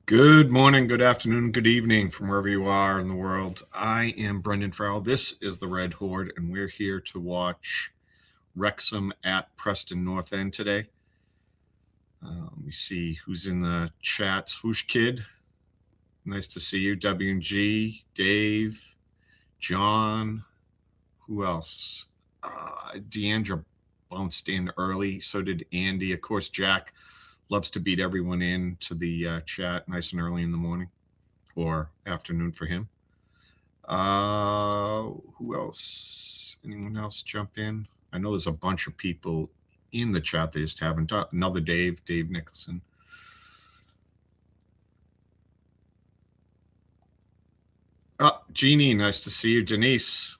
Good morning, good afternoon, good evening from wherever you are in the world. I am Brendan Farrell. This is the Red Horde, and we're here to watch Wrexham at Preston North End today. Let me see who's in the chat. Swoosh Kid, nice to see you. W&G, Dave, John, who else? Deandra bounced in early. So did Andy. Of course, Jack loves to beat everyone into the chat nice and early in the morning or afternoon for him. Who else? Anyone else jump in? I know there's a bunch of people in the chat they just haven't. Another Dave Nicholson. Jeannie, nice to see you. Denise.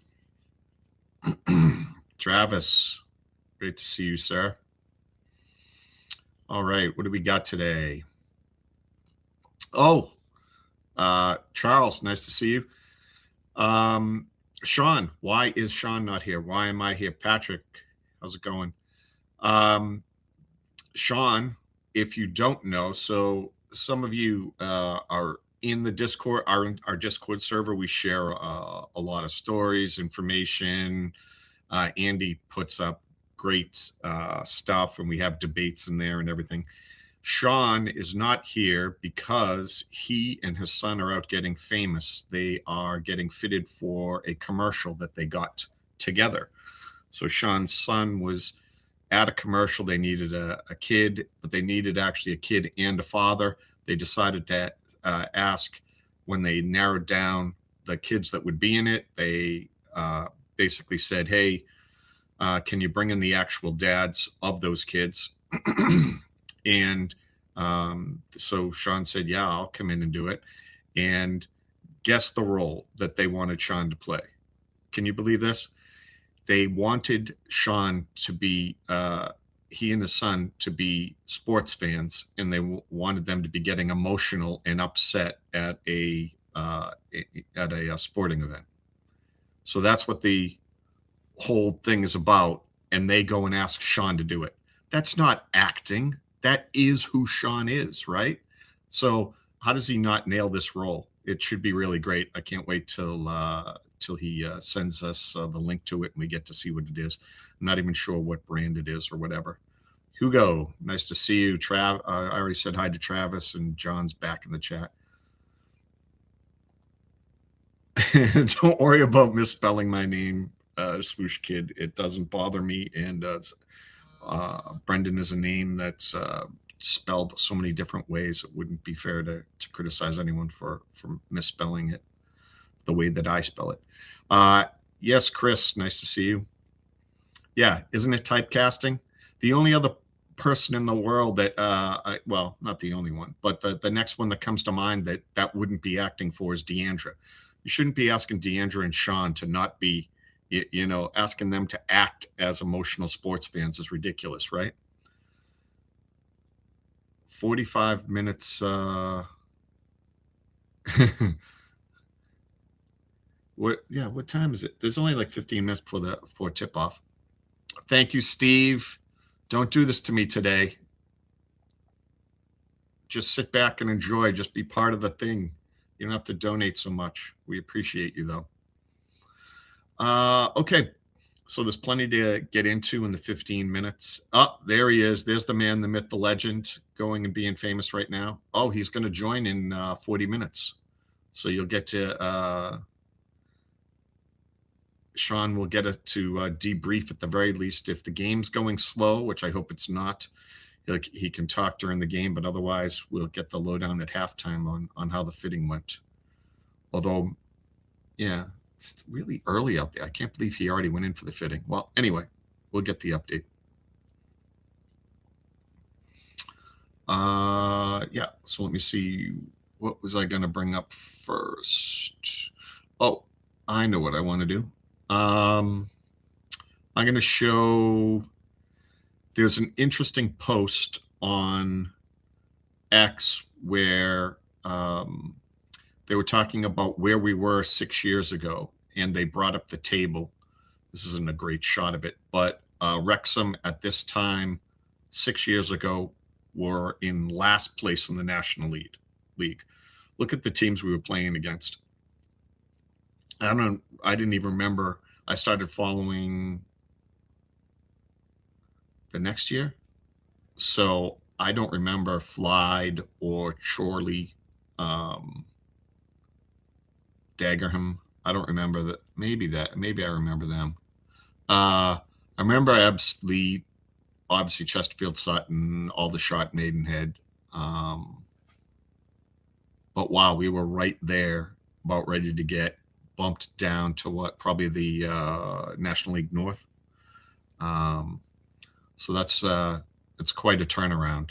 Travis, great to see you, sir. All right, what do we got today? Oh, Charles, nice to see you. Shaun, why is Shaun not here? Why am I here? Patrick, how's it going? Shaun, if you don't know, so some of you are in the Discord, our Discord server. We share a lot of stories, information. Andy puts up great stuff, and we have debates in there and everything. Shaun is not here because he and his son are out getting famous. They are getting fitted for a commercial that they got together. So Shaun's son was at a commercial. They needed a kid, but they needed actually a kid and a father. They decided to ask, when they narrowed down the kids that would be in it, they basically said, hey, can you bring in the actual dads of those kids? And so Shaun said, yeah, I'll come in and do it. And guess the role that they wanted Shaun to play. Can you believe this? They wanted Shaun to be, he and his son to be sports fans, and they wanted them to be getting emotional and upset at a sporting event. So that's what the whole thing is about, and they go and ask Shaun to do it. That's not acting. That is who Shaun is, right? So how does he not nail this role? It should be really great. I can't wait till he sends us the link to it and we get to see what it is. I'm not even sure what brand it is or whatever. Hugo, nice to see you. I already said hi to Travis, and John's back in the chat. Don't worry about misspelling my name, Swoosh Kid. It doesn't bother me. And Brendan is a name that's spelled so many different ways. It wouldn't be fair to criticize anyone for misspelling it the way that I spell it. Yes, Chris, nice to see you. Yeah, isn't it typecasting? The only other person in the world that, well, not the only one, but the next one that comes to mind that wouldn't be acting for is Deandra. You shouldn't be asking Deandra and Shaun to not be, asking them to act as emotional sports fans is ridiculous, right? 45 minutes. What time is it? There's only like 15 minutes before tip off. Thank you, Steve. Don't do this to me today. Just sit back and enjoy. Just be part of the thing. You don't have to donate so much. We appreciate you, though. Okay, so there's plenty to get into in the 15 minutes. Oh, there he is. There's the man, the myth, the legend, going and being famous right now. Oh, he's going to join in 40 minutes. So you'll get to, Shaun will get to debrief at the very least. If the game's going slow, which I hope it's not, he can talk during the game, but otherwise we'll get the lowdown at halftime on how the fitting went. Although, yeah, it's really early out there. I can't believe he already went in for the fitting. Well, anyway, we'll get the update. Yeah, so let me see. What was I going to bring up first? Oh, I know what I want to do. I'm going to show, there's an interesting post on X where they were talking about where we were 6 years ago, and they brought up the table. This isn't a great shot of it, but Wrexham at this time 6 years ago were in last place in the national lead. league. Look at the teams we were playing against. I didn't even remember. I started following the next year. So I don't remember Flyde or Chorley, Dagenham. I don't remember that. Maybe I remember them. I remember Ebbsfleet, obviously Chesterfield, Sutton, Aldershot, Maidenhead. But wow, we were right there, about ready to get bumped down to probably the National League North. So that's it's quite a turnaround.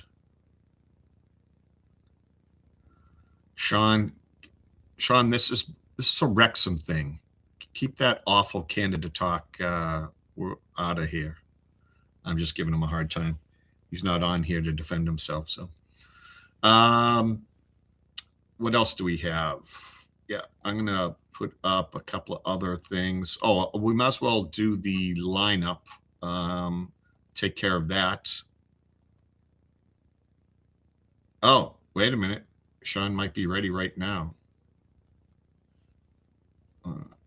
Shaun, this is a Wrexham thing. Keep that awful Canada talk we're out of here. I'm just giving him a hard time. He's not on here to defend himself. So, what else do we have? Yeah, I'm gonna put up a couple of other things. Oh, we might as well do the lineup. Take care of that. Oh, wait a minute. Shaun might be ready right now.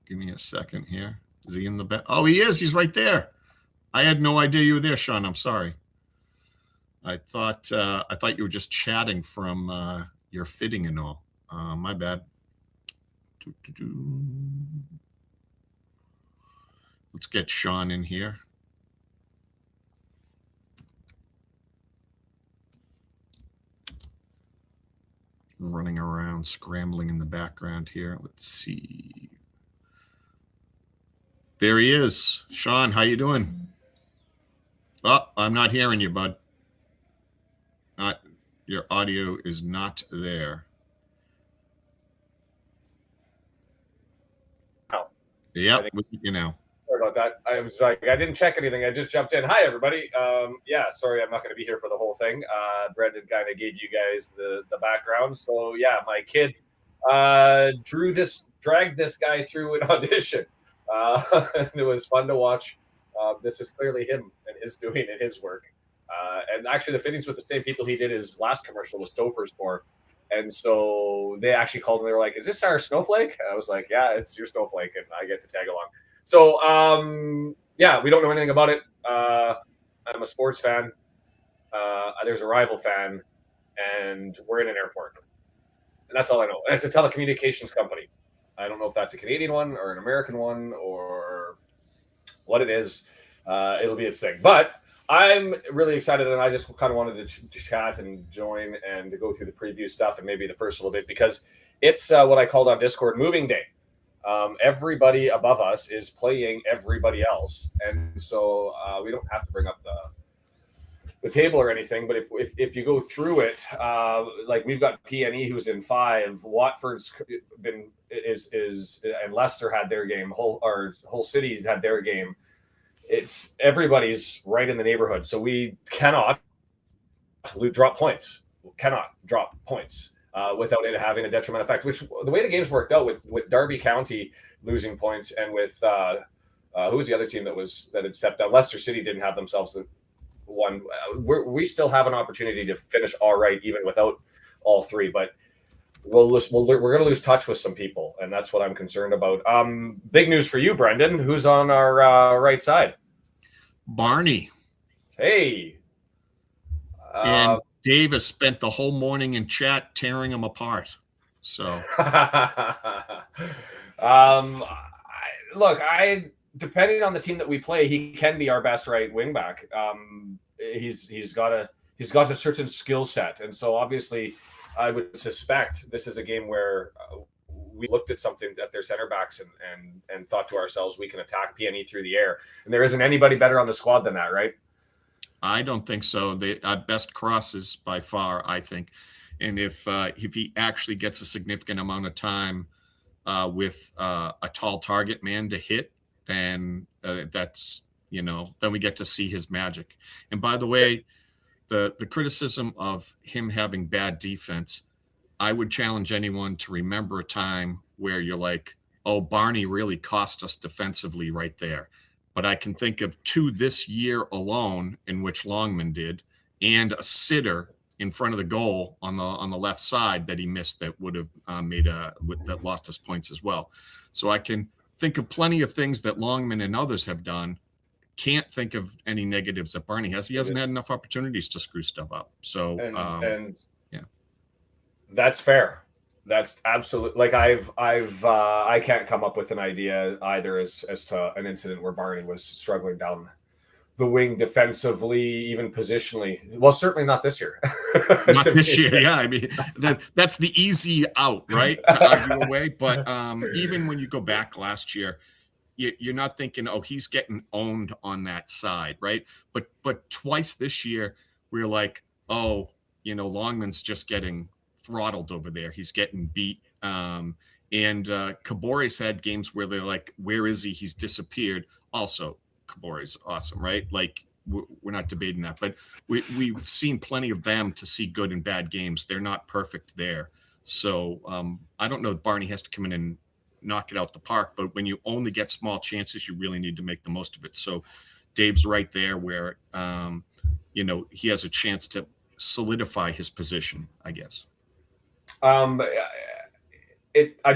Give me a second here. Is he in the back? Oh, he is. He's right there. I had no idea you were there, Shaun. I'm sorry. I thought you were just chatting from your fitting and all. My bad. Let's get Shaun in here. Running around, scrambling in the background here. Let's see. There he is. Shaun, how you doing? Oh, I'm not hearing you, bud. Your audio is not there. Oh. Yep, you know. Sorry about that. I was like, I didn't check anything. I just jumped in. Hi, everybody. Yeah, sorry, I'm not going to be here for the whole thing. Brendan kind of gave you guys the background. So yeah, my kid dragged this guy through an audition. And it was fun to watch. This is clearly him and his doing and his work. And actually, the fittings with the same people he did his last commercial with Stofers for. And so they actually called and they were like, "Is this our snowflake?" I was like, "Yeah, it's your snowflake," and I get to tag along. So yeah, we don't know anything about it. I'm a sports fan. There's a rival fan, and we're in an airport. And that's all I know. And it's a telecommunications company. I don't know if that's a Canadian one or an American one or what it is. It'll be its thing. But I'm really excited, and I just kind of wanted to chat and join and to go through the preview stuff and maybe the first little bit because it's what I called on Discord moving day. Everybody above us is playing everybody else, and so we don't have to bring up the table or anything. But if you go through it, like we've got PNE who's in 5, Watford's is and Leicester had their game. Hull City had their game. It's everybody's right in the neighborhood, so we cannot drop points. Without it having a detrimental effect. Which the way the games worked out with Derby County losing points and with who was the other team that had stepped down? Leicester City didn't have themselves one. We still have an opportunity to finish all right even without all three, but we're going to lose touch with some people, and that's what I'm concerned about. Big news for you, Brendan. Who's on our right side? Barney. Hey. And Dave has spent the whole morning in chat tearing them apart. So, look, depending on the team that we play, he can be our best right wing back. He's got a certain skill set, and so obviously, I would suspect this is a game where we looked at something at their center backs and thought to ourselves, we can attack PNE through the air, and there isn't anybody better on the squad than that, right? I don't think so. The best crosses by far, I think. And if he actually gets a significant amount of time with a tall target man to hit, then that's, then we get to see his magic. And by the way, the criticism of him having bad defense, I would challenge anyone to remember a time where you're like, oh, Barney really cost us defensively right there. But I can think of 2 this year alone in which Longman did, and a sitter in front of the goal on the left side that he missed that would have that lost us points as well. So I can think of plenty of things that Longman and others have done. Can't think of any negatives that Barney has. He hasn't had enough opportunities to screw stuff up. So yeah, that's fair. That's absolutely, like, I can't come up with an idea either as to an incident where Barney was struggling down the wing defensively, even positionally. Well, certainly not this year. Not this year, yeah. I mean, that's the easy out, right? To argue away. But even when you go back last year, you're not thinking, oh, he's getting owned on that side, right? But twice this year, we're like, oh, Longman's just getting throttled over there. He's getting beat. And Cabore's had games where they're like, where is he? He's disappeared. Also, Cabore's awesome, right? Like, we're not debating that, but we've seen plenty of them to see good and bad games. They're not perfect there. So I don't know if Barney has to come in and knock it out the park, but when you only get small chances, you really need to make the most of it. So Dave's right there where, he has a chance to solidify his position, I guess. I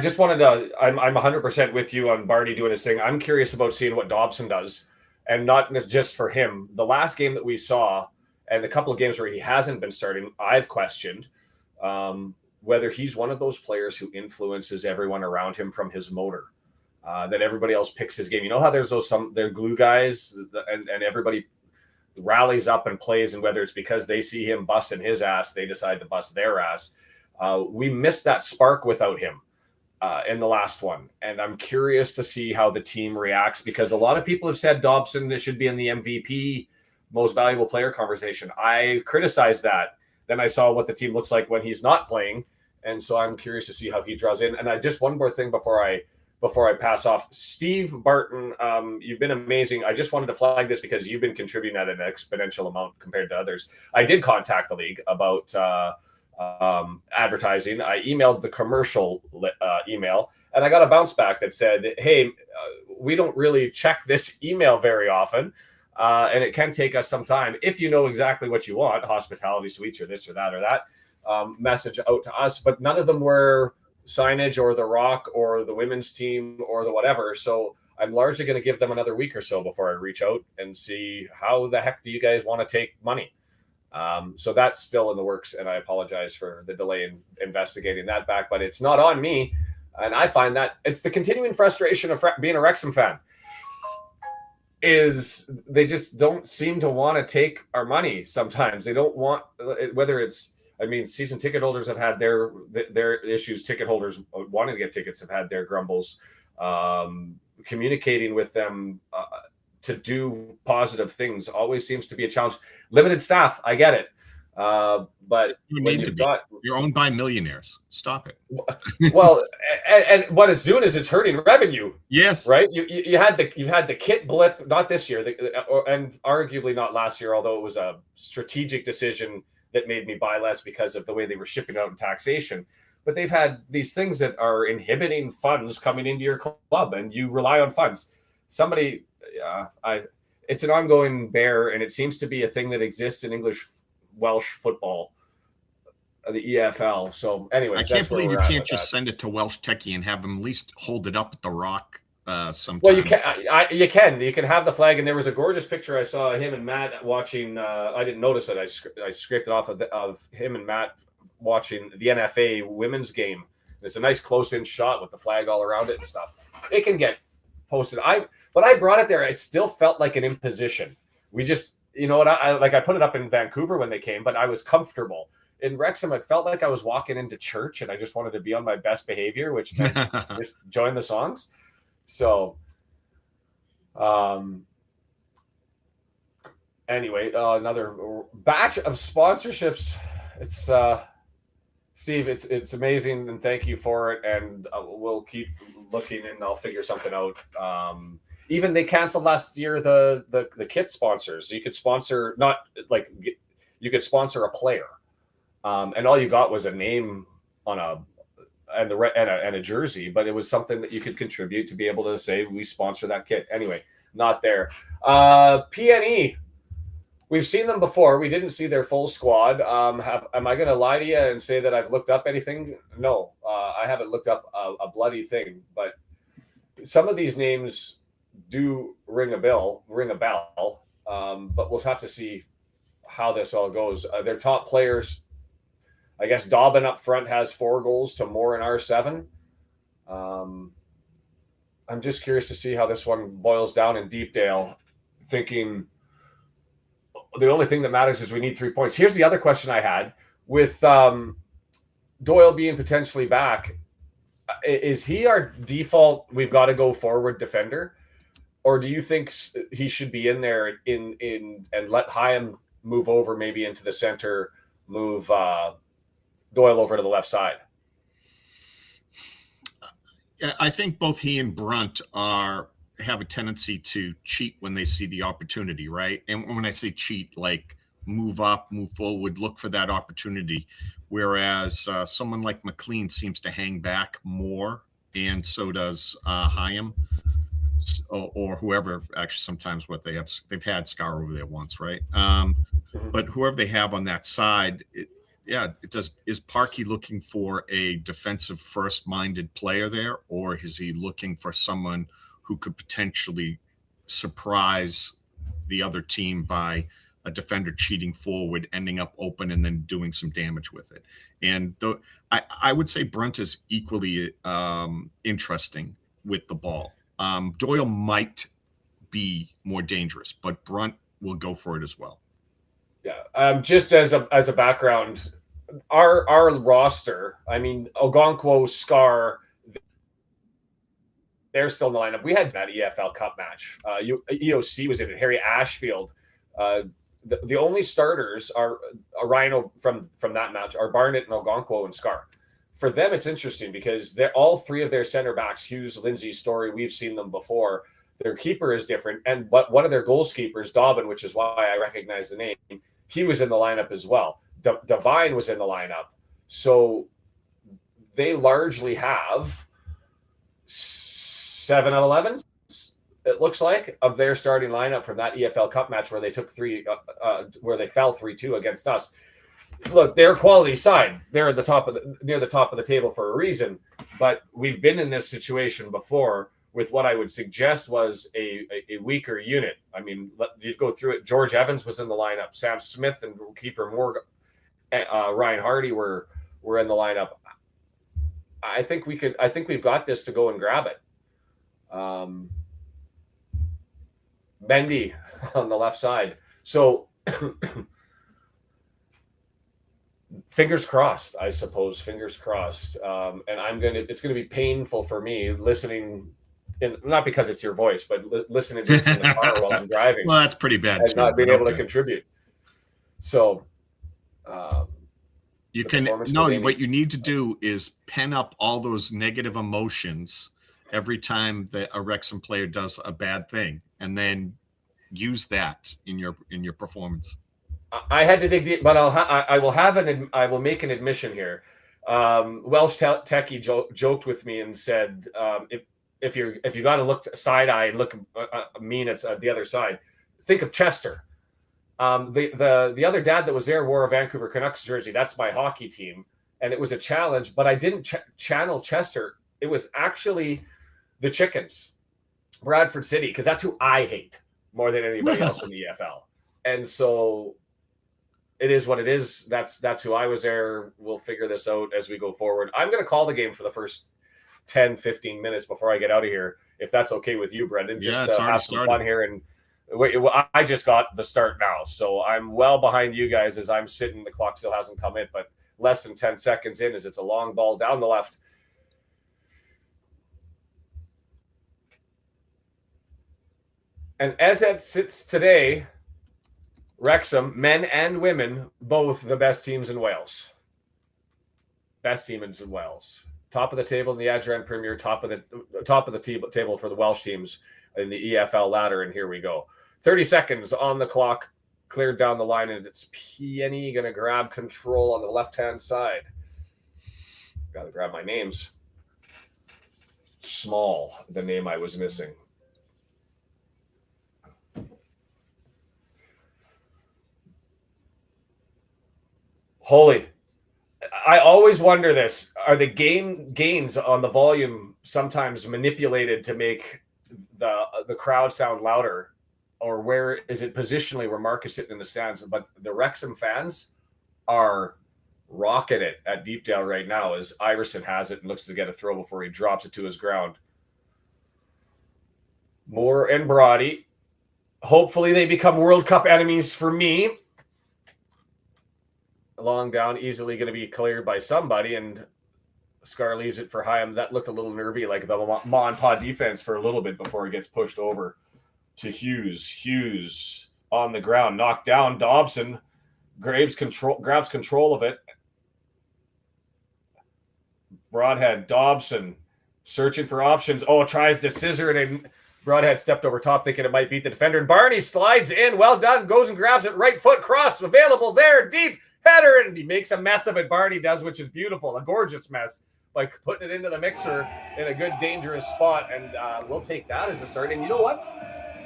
just wanted to, I'm 100% with you on Barney doing his thing. I'm curious about seeing what Dobson does, and not just for him. The last game that we saw, and a couple of games where he hasn't been starting, I've questioned whether he's one of those players who influences everyone around him from his motor, that everybody else picks his game. You know how there's they're glue guys, and everybody rallies up and plays, and whether it's because they see him busting his ass, they decide to bust their ass. We missed that spark without him in the last one. And I'm curious to see how the team reacts, because a lot of people have said Dobson should be in the MVP, most valuable player conversation. I criticized that. Then I saw what the team looks like when he's not playing. And so I'm curious to see how he draws in. And I just, one more thing before I pass off. Steve Barton, you've been amazing. I just wanted to flag this because you've been contributing at an exponential amount compared to others. I did contact the league about advertising. I emailed the commercial email, and I got a bounce back that said, hey, we don't really check this email very often, and it can take us some time. If you know exactly what you want, hospitality suites or this or that, message out to us. But none of them were signage or the Rock or the women's team or the whatever. So I'm largely going to give them another week or so before I reach out and see how the heck do you guys want to take money. So that's still in the works, and I apologize for the delay in investigating that back, but it's not on me. And I find that it's the continuing frustration of being a Wrexham fan, is they just don't seem to want to take our money. Sometimes they don't want, whether it's, I mean, season ticket holders have had their issues. Ticket holders wanting to get tickets have had their grumbles. Communicating with them to do positive things always seems to be a challenge. Limited staff, I get it. But you're owned by millionaires. Stop it. Well, and what it's doing is it's hurting revenue. Yes. Right. You've had the kit blip, not this year, and arguably not last year, although it was a strategic decision that made me buy less because of the way they were shipping out and taxation. But they've had these things that are inhibiting funds coming into your club, and you rely on funds. It's an ongoing bear, and it seems to be a thing that exists in Welsh football, the EFL. So anyway, I can't believe you can't just send it to Welsh Techie and have them at least hold it up at the Rock sometime. Well, you can have the flag, and there was a gorgeous picture I saw of him and Matt watching. I didn't notice it. I scraped it off of him and Matt watching the NFA women's game. It's a nice close-in shot with the flag all around it and stuff. It can get posted. But I brought it there. It still felt like an imposition. We just, you know what? I put it up in Vancouver when they came, but I was comfortable. In Wrexham, it felt like I was walking into church, and I just wanted to be on my best behavior, which meant just join the songs. So, anyway, another batch of sponsorships. It's Steve, it's amazing, and thank you for it. And we'll keep looking, and I'll figure something out. Even they canceled last year the kit sponsors. You could sponsor you could sponsor a player, and all you got was a name on and a jersey, but it was something that you could contribute to be able to say we sponsor that kit. Anyway, not there. PNE. We've seen them before. We didn't see their full squad. Am I going to lie to you and say that I've looked up anything? No, I haven't looked up a bloody thing. But some of these names do ring a bell. But we'll have to see how this all goes. Their top players, I guess Dobbin up front has 4 goals to Moore and R7. I'm just curious to see how this one boils down in Deepdale, thinking the only thing that matters is we need 3 points. Here's the other question I had with Doyle being potentially back. Is he our default, we've got to go forward defender? Or do you think he should be in there in and let Hyam move over maybe into the center, move Doyle over to the left side? I think both he and Brunt have a tendency to cheat when they see the opportunity, right? And when I say cheat, like move up, move forward, look for that opportunity. Whereas someone like McLean seems to hang back more, and so does Hyam. Or whoever. Actually, sometimes they've had Scar over there once, right? But whoever they have on that side, it does. Is Parkey looking for a defensive first-minded player there, or is he looking for someone who could potentially surprise the other team by a defender cheating forward, ending up open, and then doing some damage with it? And I would say Brunt is equally interesting with the ball. Doyle might be more dangerous, but Brunt will go for it as well. Yeah. Just as a background, our roster, I mean, Ogonkwo, Scar, they're still in the lineup. We had that EFL Cup match. EOC was in it. Harry Ashfield. The only starters are Rhino from that match are Barnett and Ogonkwo and Scar. For them, it's interesting because they're all 3 of their center backs, Hughes, Lindsay, Story, we've seen them before. Their keeper is different. But one of their goalkeepers, Dobbin, which is why I recognize the name, he was in the lineup as well. Devine was in the lineup. So they largely have 7 out of 11, it looks like, of their starting lineup from that EFL Cup match where they took 3, where they fell 3-2 against us. Look, they're a quality side. They're at the near the top of the table for a reason. But we've been in this situation before with what I would suggest was a weaker unit. I mean, you go through it. George Evans was in the lineup. Sam Smith and Kiefer Moore, Ryan Hardie were in the lineup. I think we've got this to go and grab it. Bendy on the left side. So fingers crossed, I suppose. Fingers crossed. And it's gonna be painful for me listening, not because it's your voice, but listening to this in the car while I'm driving. Well, that's pretty bad and too. Not being able to contribute. So you can what you need to do is pen up all those negative emotions every time that a Wrexham player does a bad thing, and then use that in your performance. I had to dig deep, but I will make an admission here. Welsh Techie joked with me and said, if you got to look side eye and look mean at the other side, think of Chester. The other dad that was there wore a Vancouver Canucks jersey. That's my hockey team, and it was a challenge. But I didn't channel Chester. It was actually the Chickens, Bradford City, because that's who I hate more than anybody else in the EFL. And so it is what it is. That's who I was there. We'll figure this out as we go forward. I'm going to call the game for the first 10, 15 minutes before I get out of here, if that's okay with you, Brendan. Just have some fun here. And I just got the start now, so I'm well behind you guys as I'm sitting. The clock still hasn't come in, but less than 10 seconds in as it's a long ball down the left. And as it sits today, Wrexham, men and women, both the best teams in Wales. Best teams in Wales. Top of the table in the Adrian Premier, top of the table for the Welsh teams in the EFL ladder, and here we go. 30 seconds on the clock, cleared down the line, and it's Peony going to grab control on the left-hand side. Got to grab my names. Small, the name I was missing. Holy. I always wonder this. Are the gains on the volume sometimes manipulated to make the crowd sound louder? Or where is it positionally where Mark is sitting in the stands? But the Wrexham fans are rocking it at Deepdale right now as Iverson has it and looks to get a throw before he drops it to his ground. Moore and Hardie. Hopefully they become World Cup enemies for me. Long down, easily going to be cleared by somebody, and Scar leaves it for Hyam. That looked a little nervy, like the Ma and Pa defense for a little bit before it gets pushed over to Hughes. Hughes on the ground, knocked down. Dobson grabs control of it. Broadhead, Dobson searching for options. Oh, tries to scissor it, and Broadhead stepped over top thinking it might beat the defender. And Barney slides in. Well done. Goes and grabs it. Right foot cross available there. Deep header, and he makes a mess of it. Barney does, which is beautiful. A gorgeous mess by putting it into the mixer in a good, dangerous spot. And we'll take that as a start. And you know what?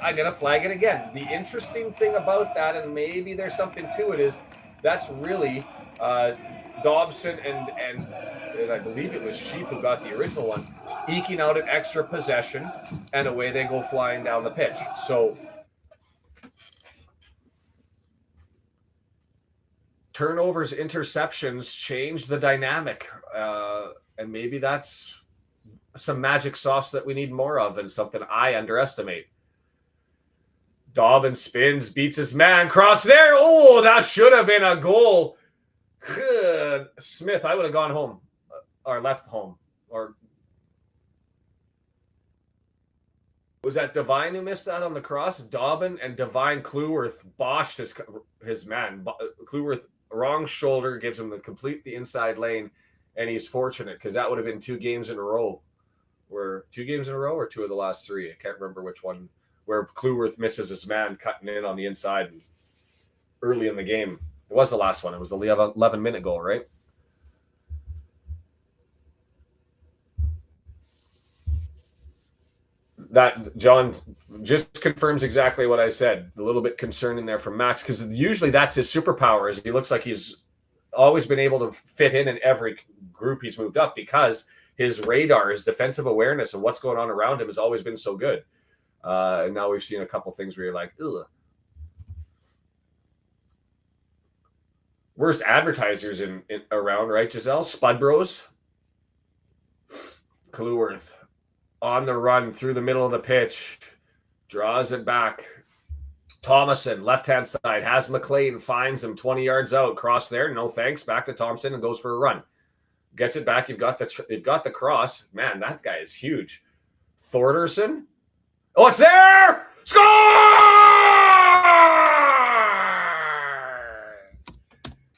I'm going to flag it again. The interesting thing about that, and maybe there's something to it, is that's really Dobson and I believe it was Sheep who got the original one, eking out an extra possession, and away they go flying down the pitch. So turnovers, interceptions change the dynamic, and maybe that's some magic sauce that we need more of, and something I underestimate. Dobbin spins, beats his man, cross there. Oh, that should have been a goal. Smith, I would have gone home, or left home, or was that Devine who missed that on the cross? Dobbin and Devine Cleworth boshed his man. Cleworth wrong shoulder gives him the inside lane, and he's fortunate because that would have been 2 games in a row. Or 2 games in a row, or 2 of the last 3. I can't remember which one, where Cleworth misses his man cutting in on the inside early in the game. It was the last one. It was the 11-minute goal, right? That, John, just confirms exactly what I said. A little bit concerning there from Max, because usually that's his superpower. Is he looks like he's always been able to fit in every group he's moved up, because his radar, his defensive awareness of what's going on around him has always been so good. And now we've seen a couple things where you're like, ugh. Worst advertisers in around, right, Giselle? Spud Bros. Cleworth on the run through the middle of the pitch, draws it back. Thomason, left-hand side, has McLean, finds him 20 yards out, cross there, no thanks, back to Thompson and goes for a run. Gets it back, you've got the cross. Man, that guy is huge. Thorderson. Oh, it's there! Score!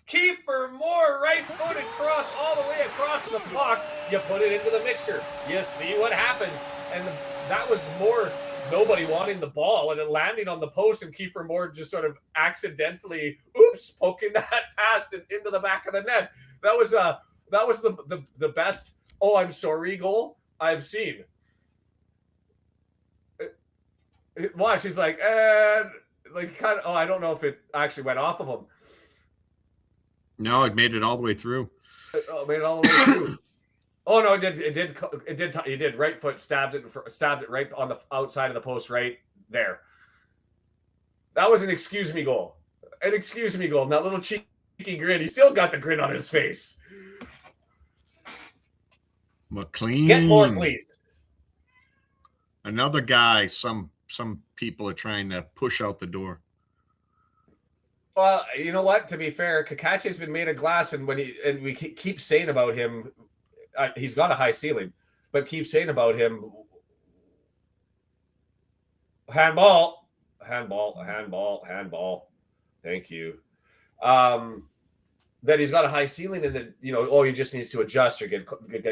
Kiefer Moore, right-footed cross all the way across the box. You put it into the mixer. You see what happens. And that was Moore, nobody wanting the ball, and it landing on the post, and Kiefer Moore just sort of accidentally, poking that past and into the back of the net. That was the best "oh, I'm sorry" goal I've seen. Watch, he's like, kind of. Oh, I don't know if it actually went off of him. No, it made it all the way through. Oh, made it all the way through. Oh no, it did. He did. Right foot stabbed it right on the outside of the post, right there. That was an excuse me goal. An excuse me goal. And that little cheeky grin. He still got the grin on his face. McLean. Get more, please. Another guy. Some people are trying to push out the door. Well, you know what? To be fair, Kakache's been made of glass, and we keep saying about him, he's got a high ceiling, but keep saying about him, handball. Thank you. That he's got a high ceiling, and that he just needs to adjust or get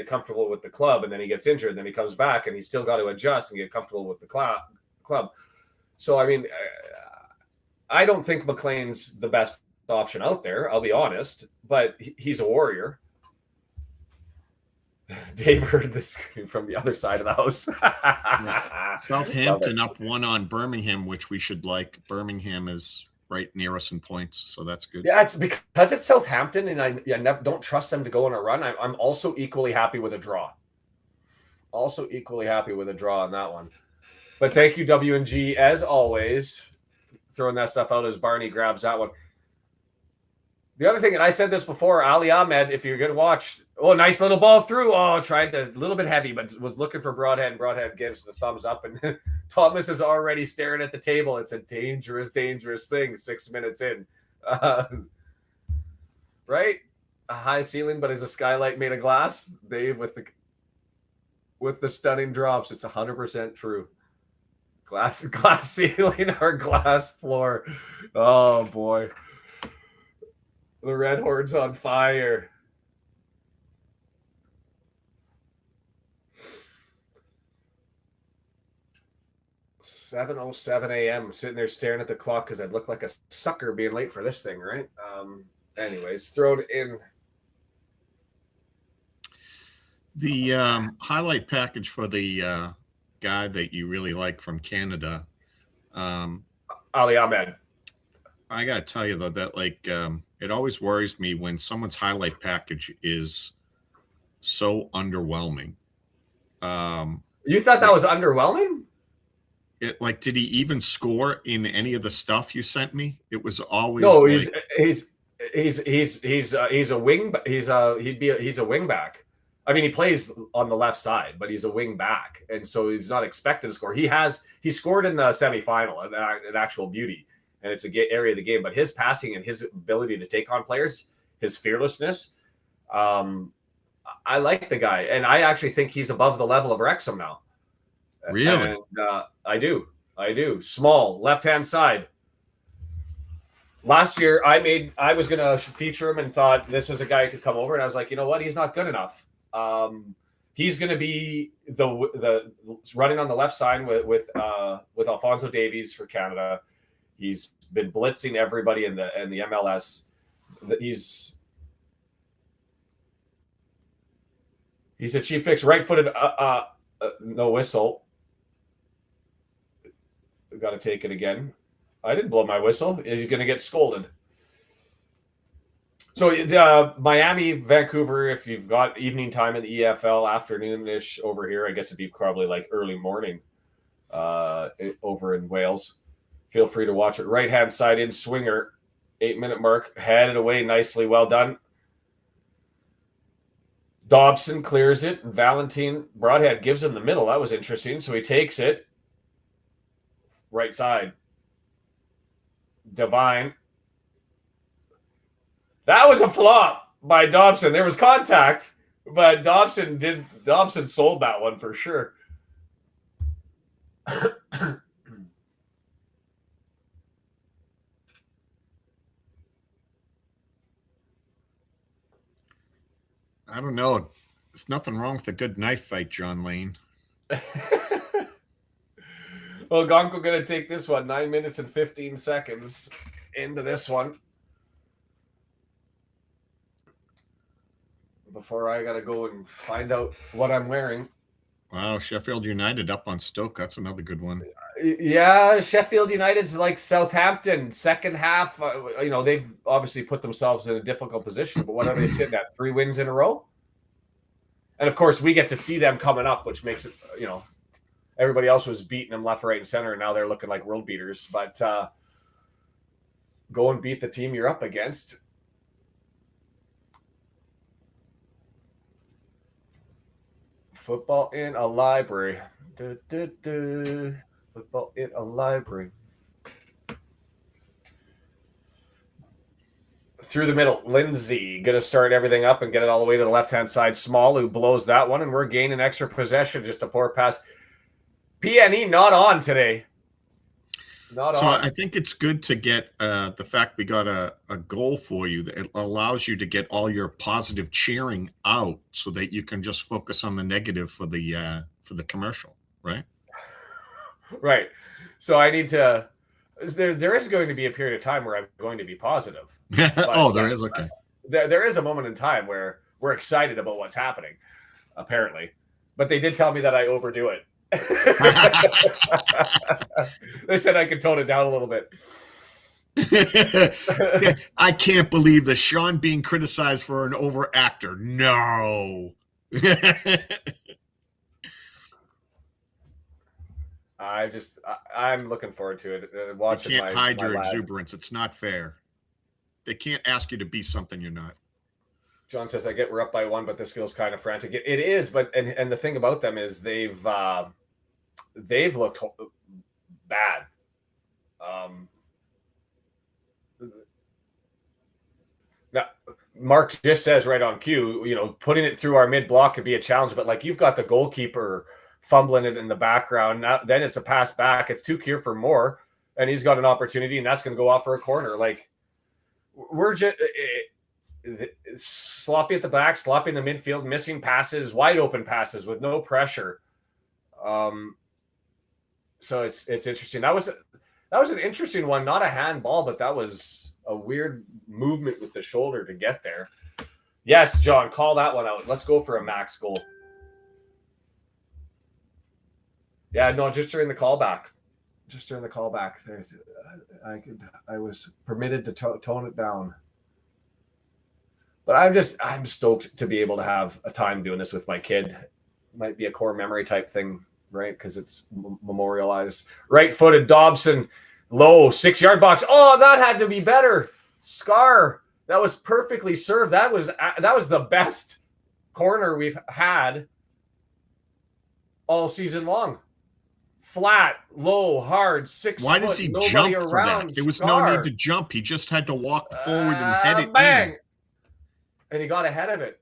comfortable with the club, and then he gets injured, and then he comes back, and he's still got to adjust and get comfortable with the club. So I mean. I don't think McLean's the best option out there, I'll be honest, but he's a warrior. Dave heard this from the other side of the house. Southampton up 1 on Birmingham, which we should like. Birmingham is right near us in points, so that's good. Yeah, it's because it's Southampton, and I don't trust them to go on a run. I'm also equally happy with a draw. Also equally happy with a draw on that one. But thank you, W&G, as always, throwing that stuff out as Barney grabs that one. The other thing, and I said this before, Ali Ahmed, if you're going to watch, nice little ball through. Tried to, a little bit heavy, but was looking for Broadhead, and Broadhead gives the thumbs up. And Thomas is already staring at the table. It's a dangerous, dangerous thing 6 minutes in. Right? A high ceiling, but is a skylight made of glass? Dave with the stunning drops. It's 100% true. Glass ceiling or glass floor. Oh, boy. The Red Horde's on fire. "7:07 a.m. sitting there staring at the clock because I'd look like a sucker being late for this thing, right? Anyways, throw it in. The highlight package for the guy that you really like from Canada, Ali Ahmed. I gotta tell you though that it always worries me when someone's highlight package is so underwhelming. You thought that was underwhelming? Did he even score in any of the stuff you sent me? It was always no. He's a wing. He's a wing back. I mean, he plays on the left side, but he's a wing back, and so he's not expected to score. He scored in the semifinal, an actual beauty, and it's a area of the game. But his passing and his ability to take on players, his fearlessness, I like the guy, and I actually think he's above the level of Wrexham now. Really? And, I do. Small, left-hand side. Last year, I was going to feature him and thought this is a guy who could come over, and I was like, you know what? He's not good enough. He's going to be the running on the left side with Alphonso Davies for Canada. He's been blitzing everybody in the MLS. He's a cheap fix, right-footed. No whistle. We've got to take it again. I didn't blow my whistle. He's going to get scolded. So Miami, Vancouver, if you've got evening time in the EFL, afternoonish over here, I guess it'd be probably like early morning over in Wales. Feel free to watch it. Right-hand side in swinger, 8-minute mark, headed away nicely. Well done. Dobson clears it. Valentine Broadhead gives him the middle. That was interesting. So he takes it. Right side. Devine. That was a flop by Dobson. There was contact, but Dobson sold that one for sure. I don't know. There's nothing wrong with a good knife fight, John Lane. Well, Gonko going to take this one. 9 minutes and 15 seconds into this one. Before I got to go and find out what I'm wearing. Wow, Sheffield United up on Stoke. That's another good one. Yeah, Sheffield United's like Southampton. Second half, they've obviously put themselves in a difficult position. But what are they sitting at? 3 wins in a row? And, of course, we get to see them coming up, which makes it, everybody else was beating them left, right, and center, and now they're looking like world beaters. But go and beat the team you're up against. Football in a library. Football in a library. Through the middle, Lindsay going to start everything up and get it all the way to the left-hand side. Small, who blows that one, and we're gaining extra possession. Just a poor pass. PNE not on today. Not so on. I think it's good to get the fact we got a goal for you that it allows you to get all your positive cheering out so that you can just focus on the negative for the commercial, right? Right. So I need to. There is going to be a period of time where I'm going to be positive. Oh, there is. Okay. There is a moment in time where we're excited about what's happening, apparently. But they did tell me that I overdo it. They said I could tone it down a little bit. I can't believe the Shaun being criticized for an overactor. No. I'm looking forward to it. You Watching can't hide my your lad. exuberance. It's not fair. They can't ask you to be something you're not. John says, "I get we're up by one, but this feels kind of frantic." It is, but and the thing about them is they've looked bad. Now, Mark just says right on cue, putting it through our mid block could be a challenge, but like you've got the goalkeeper fumbling it in the background. Now, then it's a pass back. It's too clear for Moore, and he's got an opportunity, and that's going to go off for a corner. Like we're just sloppy at the back, sloppy in the midfield, missing passes, wide open passes with no pressure. So it's interesting. That was an interesting one, not a handball, but that was a weird movement with the shoulder to get there. Yes, John, call that one out. Let's go for a max goal. Yeah, no, just during the callback. I was permitted to tone it down. But I'm stoked to be able to have a time doing this with my kid. Might be a core memory type thing, right? Because it's memorialized. Right-footed Dobson, low 6-yard box. Oh, that had to be better. Scar, that was perfectly served. That was the best corner we've had all season long. Flat, low, hard, 6 Why foot. does he Nobody jump around. for that? There was Scar. no need to jump. He just had to walk forward and head it bang. in. And he got ahead of it.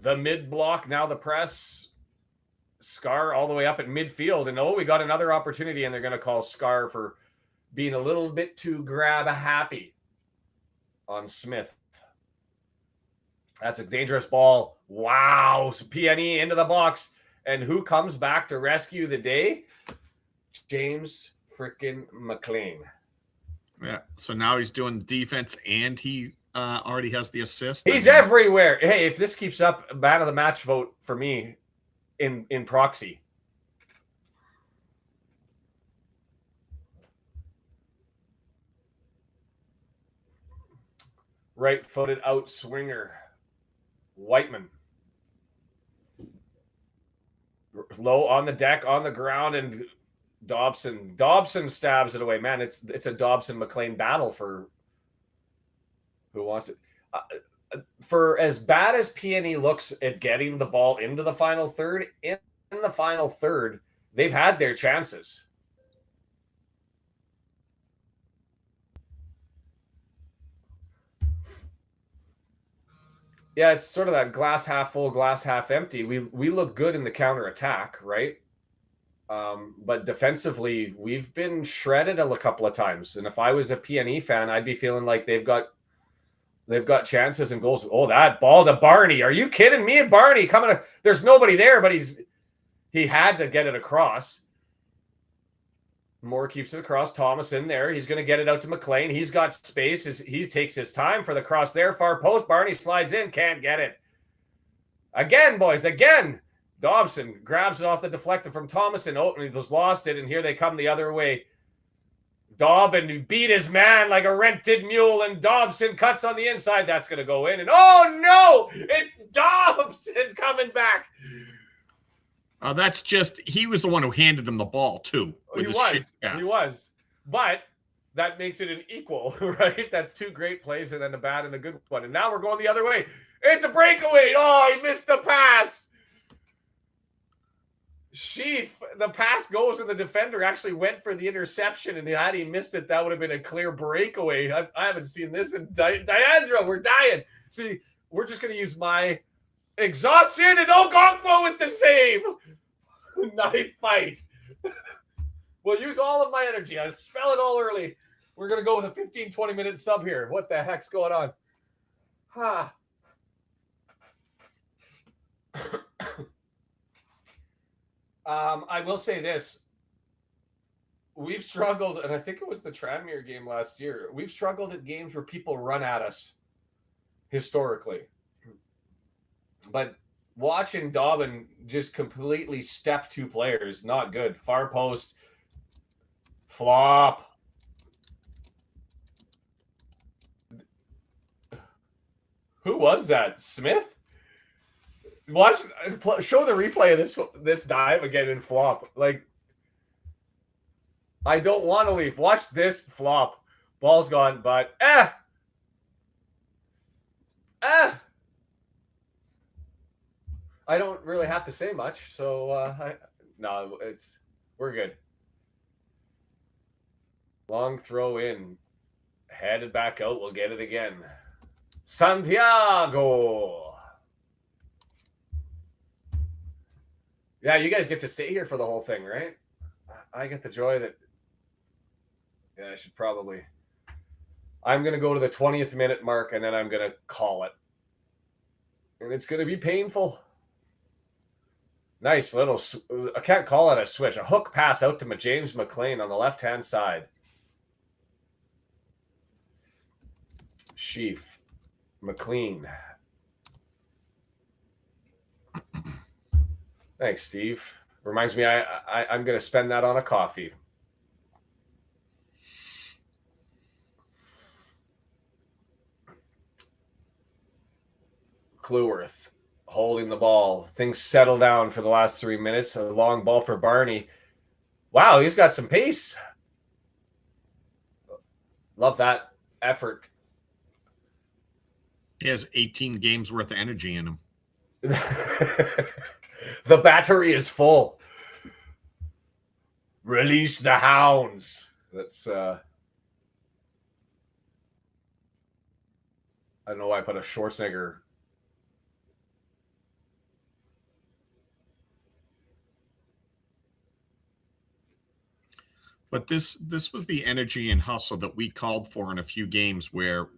The mid block, now the press. Scar all the way up at midfield. And we got another opportunity, and they're going to call Scar for being a little bit too grab happy on Smith. That's a dangerous ball. Wow. So PNE into the box. And who comes back to rescue the day? James frickin' McLean. Yeah. So now he's doing defense, and he already has the assist. He's everywhere. Hey, if this keeps up, man of the match vote for me in proxy. Right-footed out swinger. Whiteman. Low on the deck, on the ground, and Dobson stabs it away. Man, it's a Dobson-McLean battle for who wants it. For as bad as PNE looks at getting the ball into the final third, in the final third, they've had their chances. Yeah, it's sort of that glass half full, glass half empty. We look good in the counter attack, right? But defensively, we've been shredded a couple of times. And if I was a PNE fan, I'd be feeling like they've got chances and goals. Oh, that ball to Barney. Are you kidding me? Barney coming. There's nobody there, but he had to get it across. Moore keeps it across. Thomas in there. He's going to get it out to McLean. He's got space. He takes his time for the cross there. Far post. Barney slides in. Can't get it. Again, boys. Again. Dobson grabs it off the deflector from Thomason. Oh, and he just lost it. And here they come the other way. Dobbin beat his man like a rented mule, and Dobson cuts on the inside. That's going to go in. And oh, no! It's Dobson coming back. That's just, he was the one who handed him the ball, too. He was. But that makes it an equal, right? That's two great plays and then a bad and a good one. And now we're going the other way. It's a breakaway. Oh, he missed the pass. Sheaf, the pass goes and the defender actually went for the interception, and had he missed it, that would have been a clear breakaway. I haven't seen this in Diandra. We're dying. See, we're just going to use my exhaustion and Okonkwo with the save. Knife fight. We'll use all of my energy. I spell it all early. We're going to go with a 15-20 minute sub here. What the heck's going on? I will say this. We've struggled, and I think it was the Tranmere game last year. We've struggled at games where people run at us. historically. But watching Dobbin just completely step two players, not good. Far post, flop. Who was that? Smith? Show the replay of this dive again and flop. Like, I don't want to leave. Watch this flop. Ball's gone, but I don't really have to say much, so we're good. Long throw in, headed back out. We'll get it again. Santiago. Yeah, you guys get to stay here for the whole thing, right? I get the joy that. Yeah, I should probably. I'm going to go to the 20th minute mark, and then I'm going to call it. And it's going to be painful. Nice little. I can't call it a switch. A hook pass out to James McLean on the left-hand side. Sheaf. McLean. Thanks, Steve. Reminds me, I'm going to spend that on a coffee. Cluworth holding the ball. Things settle down for the last 3 minutes. A long ball for Barney. Wow, he's got some pace. Love that effort. He has 18 games worth of energy in him. The battery is full. Release the hounds. That's I don't know why I put a Schwarzenegger. But this was the energy and hustle that we called for in a few games where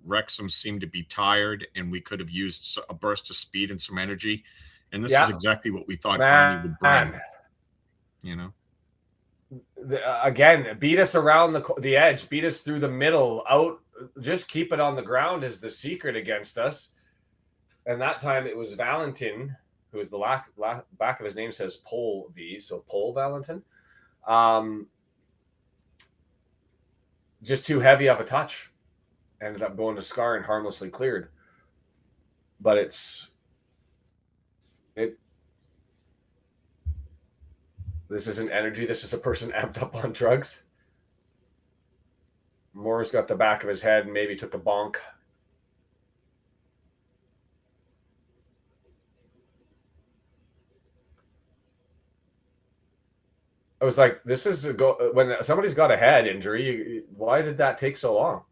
Wrexham seemed to be tired and we could have used a burst of speed and some energy. And this is exactly what we thought Barney would bring. You know? Again, beat us around the edge, beat us through the middle, out. Just keep it on the ground is the secret against us. And that time it was Valentin, who is the back of his name says Pole V, so Pole Valentin. Just too heavy of a touch. Ended up going to Scar and harmlessly cleared. But this isn't energy. This is a person amped up on drugs. Moore's got the back of his head and maybe took a bonk. I was like, this is when somebody's got a head injury. Why did that take so long?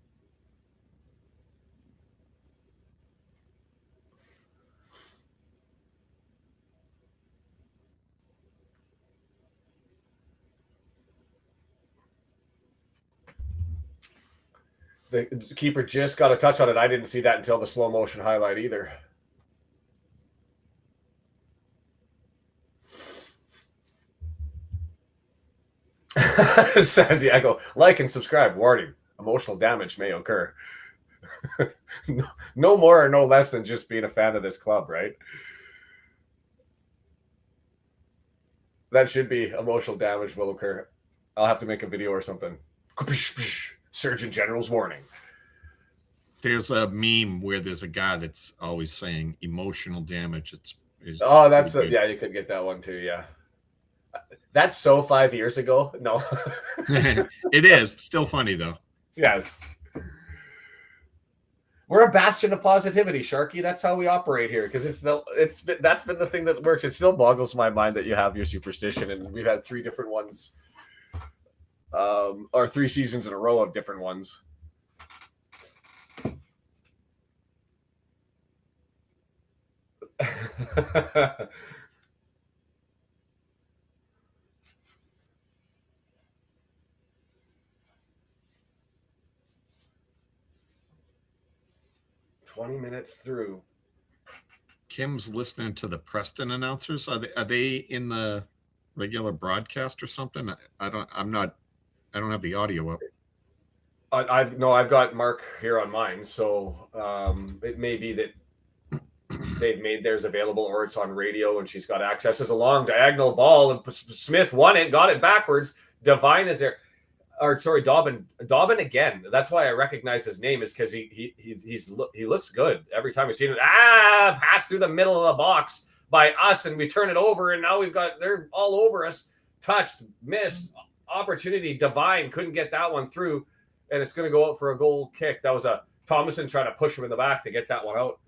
The keeper just got a touch on it. I didn't see that until the slow motion highlight either. Santiago, like and subscribe. Warning, emotional damage may occur. No more or no less than just being a fan of this club, right? That should be emotional damage will occur. I'll have to make a video or something. Surgeon General's warning. There's a meme where there's a guy that's always saying emotional damage. Yeah, you could get that one too. Yeah. That's so 5 years ago. No. It is. Still funny, though. Yes. We're a bastion of positivity, Sharky. That's how we operate here because that's been the thing that works. It still boggles my mind that you have your superstition, and we've had 3 different ones, or 3 seasons in a row of different ones. "20 minutes through." Kim's listening to the Preston announcers. Are they in the regular broadcast or something? I don't have the audio up. I've got Mark here on mine, so it may be that they've made theirs available, or it's on radio and she's got access. As a long diagonal ball, and Smith won it, got it backwards. Devine is there, or sorry, Dobbin again. That's why I recognize his name, is because he looks good every time we've seen it. Pass through the middle of the box by us, and we turn it over, and now they're all over us. Touched, missed opportunity. Devine couldn't get that one through, and it's going to go out for a goal kick. That was a Thomason trying to push him in the back to get that one out.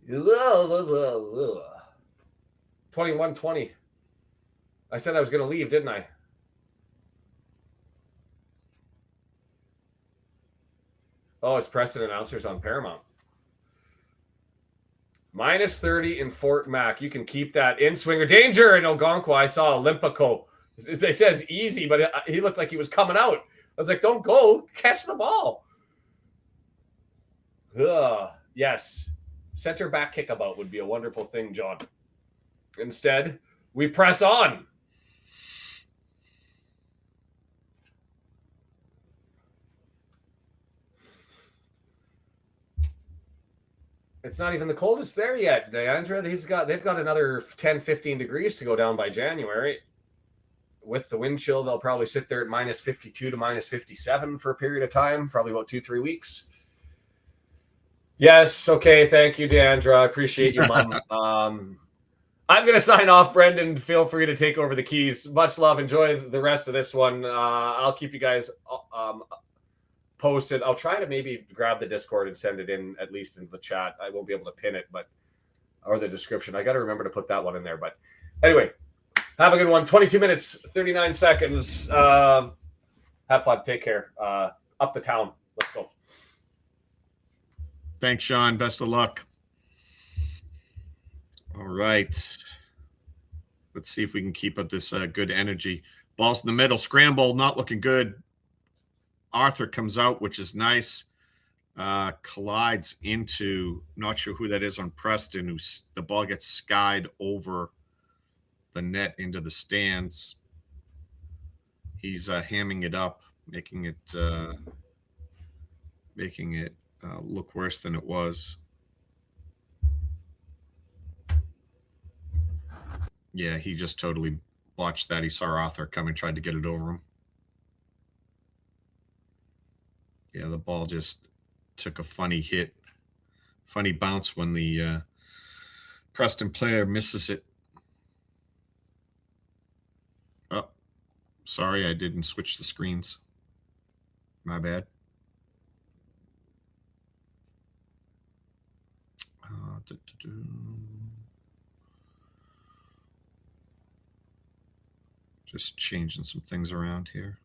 21-20. I said I was going to leave, didn't I? Oh, it's Preston announcers on Paramount. -30 in Fort Mac. You can keep that in swinger. Danger in Ogonkwo. I saw Olympico. It says easy, but he looked like he was coming out. I was like, don't go. Catch the ball. Yes. Center back kickabout would be a wonderful thing, John. Instead, we press on. It's not even the coldest there yet, Deandra. They've got another 10, 15 degrees to go down by January. With the wind chill, they'll probably sit there at -52 to -57 for a period of time, probably about 2-3 weeks. Yes, okay, thank you, Deandra. I appreciate you, Mom. I'm going to sign off, Brendan. Feel free to take over the keys. Much love. Enjoy the rest of this one. I'll keep you guys posted. I'll try to maybe grab the Discord and send it in, at least into the chat. I won't be able to pin it, or the description. I got to remember to put that one in there. But anyway, have a good one. 22 minutes, 39 seconds. Have fun. Take care. Up the town. Let's go. Thanks, Shaun. Best of luck. All right. Let's see if we can keep up this good energy. Ball's in the middle. Scramble, not looking good. Arthur comes out, which is nice. Collides into, not sure who that is on Preston, the ball gets skied over the net into the stands. He's hamming it up, making it look worse than it was. Yeah, he just totally botched that. He saw Arthur coming, tried to get it over him. Yeah, the ball just took a funny hit, funny bounce when the Preston player misses it. Oh, sorry, I didn't switch the screens. My bad. Just changing some things around here.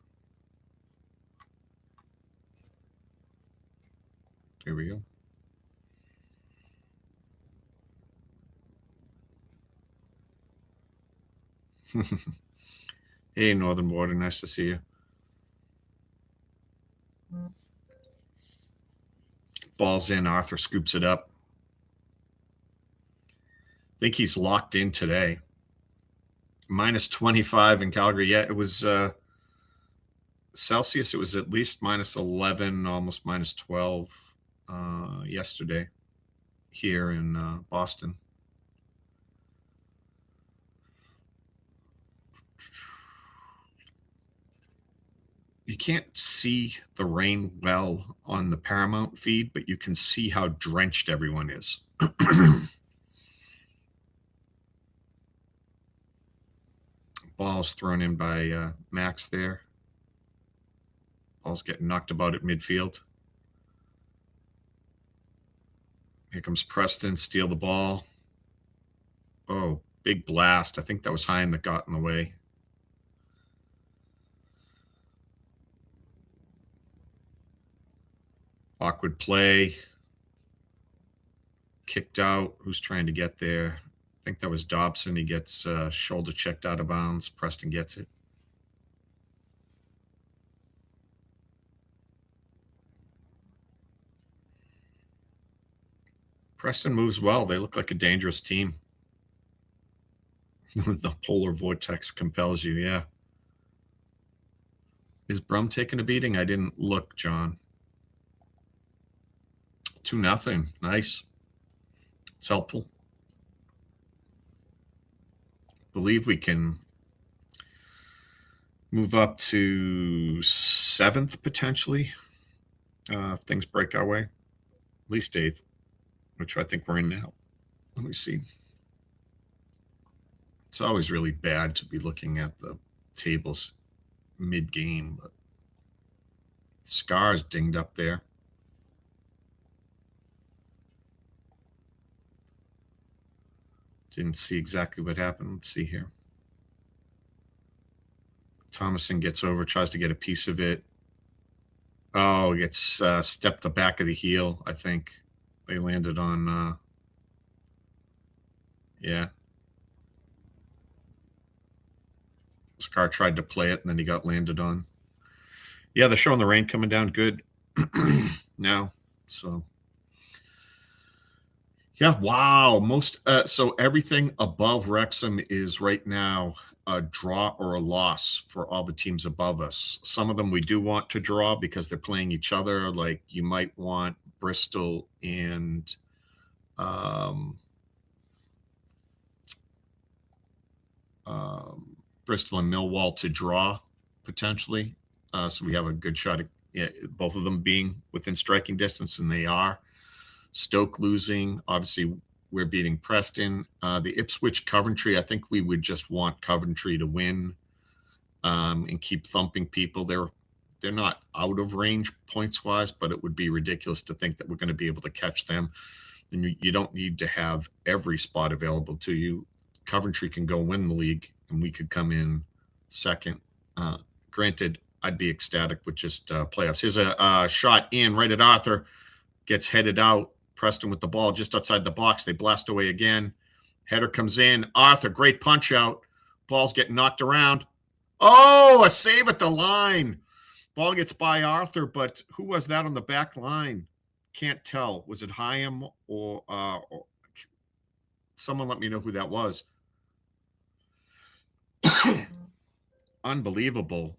Here we go. Hey, Northern Border, nice to see you. Ball's in. Arthur scoops it up. I think he's locked in today. -25 in Calgary. Yeah, it was Celsius. It was at least -11, almost -12 yesterday here in Boston. You can't see the rain well on the Paramount feed, but you can see how drenched everyone is. Ball's thrown in by Max there. Ball's getting knocked about at midfield. Here comes Preston, steal the ball. Oh, big blast. I think that was Hein that got in the way. Awkward play. Kicked out. Who's trying to get there? I think that was Dobson. He gets shoulder checked out of bounds. Preston gets it. Preston moves well. They look like a dangerous team. The polar vortex compels you, yeah. Is Brum taking a beating? I didn't look, John. 2-0. Nice. It's helpful. Believe we can move up to 7th potentially if things break our way. At least 8th, which I think we're in now. Let me see. It's always really bad to be looking at the tables mid-game, but Scar's dinged up there. Didn't see exactly what happened. Let's see here. Thomason gets over, tries to get a piece of it. Oh, gets stepped the back of the heel, I think. They landed on, yeah. Scar tried to play it, and then he got landed on. Yeah, they're showing the rain coming down good now. So, yeah, wow. So everything above Wrexham is right now a draw or a loss for all the teams above us. Some of them we do want to draw because they're playing each other. Like you might want Bristol and Bristol and Millwall to draw potentially. So we have a good shot at both of them being within striking distance, and they are. Stoke losing. Obviously, we're beating Preston. The Ipswich Coventry, I think we would just want Coventry to win and keep thumping people. They're not out of range points-wise, but it would be ridiculous to think that we're going to be able to catch them. And you don't need to have every spot available to you. Coventry can go win the league, and we could come in second. Granted, I'd be ecstatic with just playoffs. Here's a shot in right at Arthur. Gets headed out. Preston with the ball just outside the box. They blast away again. Header comes in. Arthur, great punch out. Ball's getting knocked around. Oh, a save at the line. Ball gets by Arthur, but who was that on the back line? Can't tell. Was it Hyam or someone let me know who that was. Unbelievable.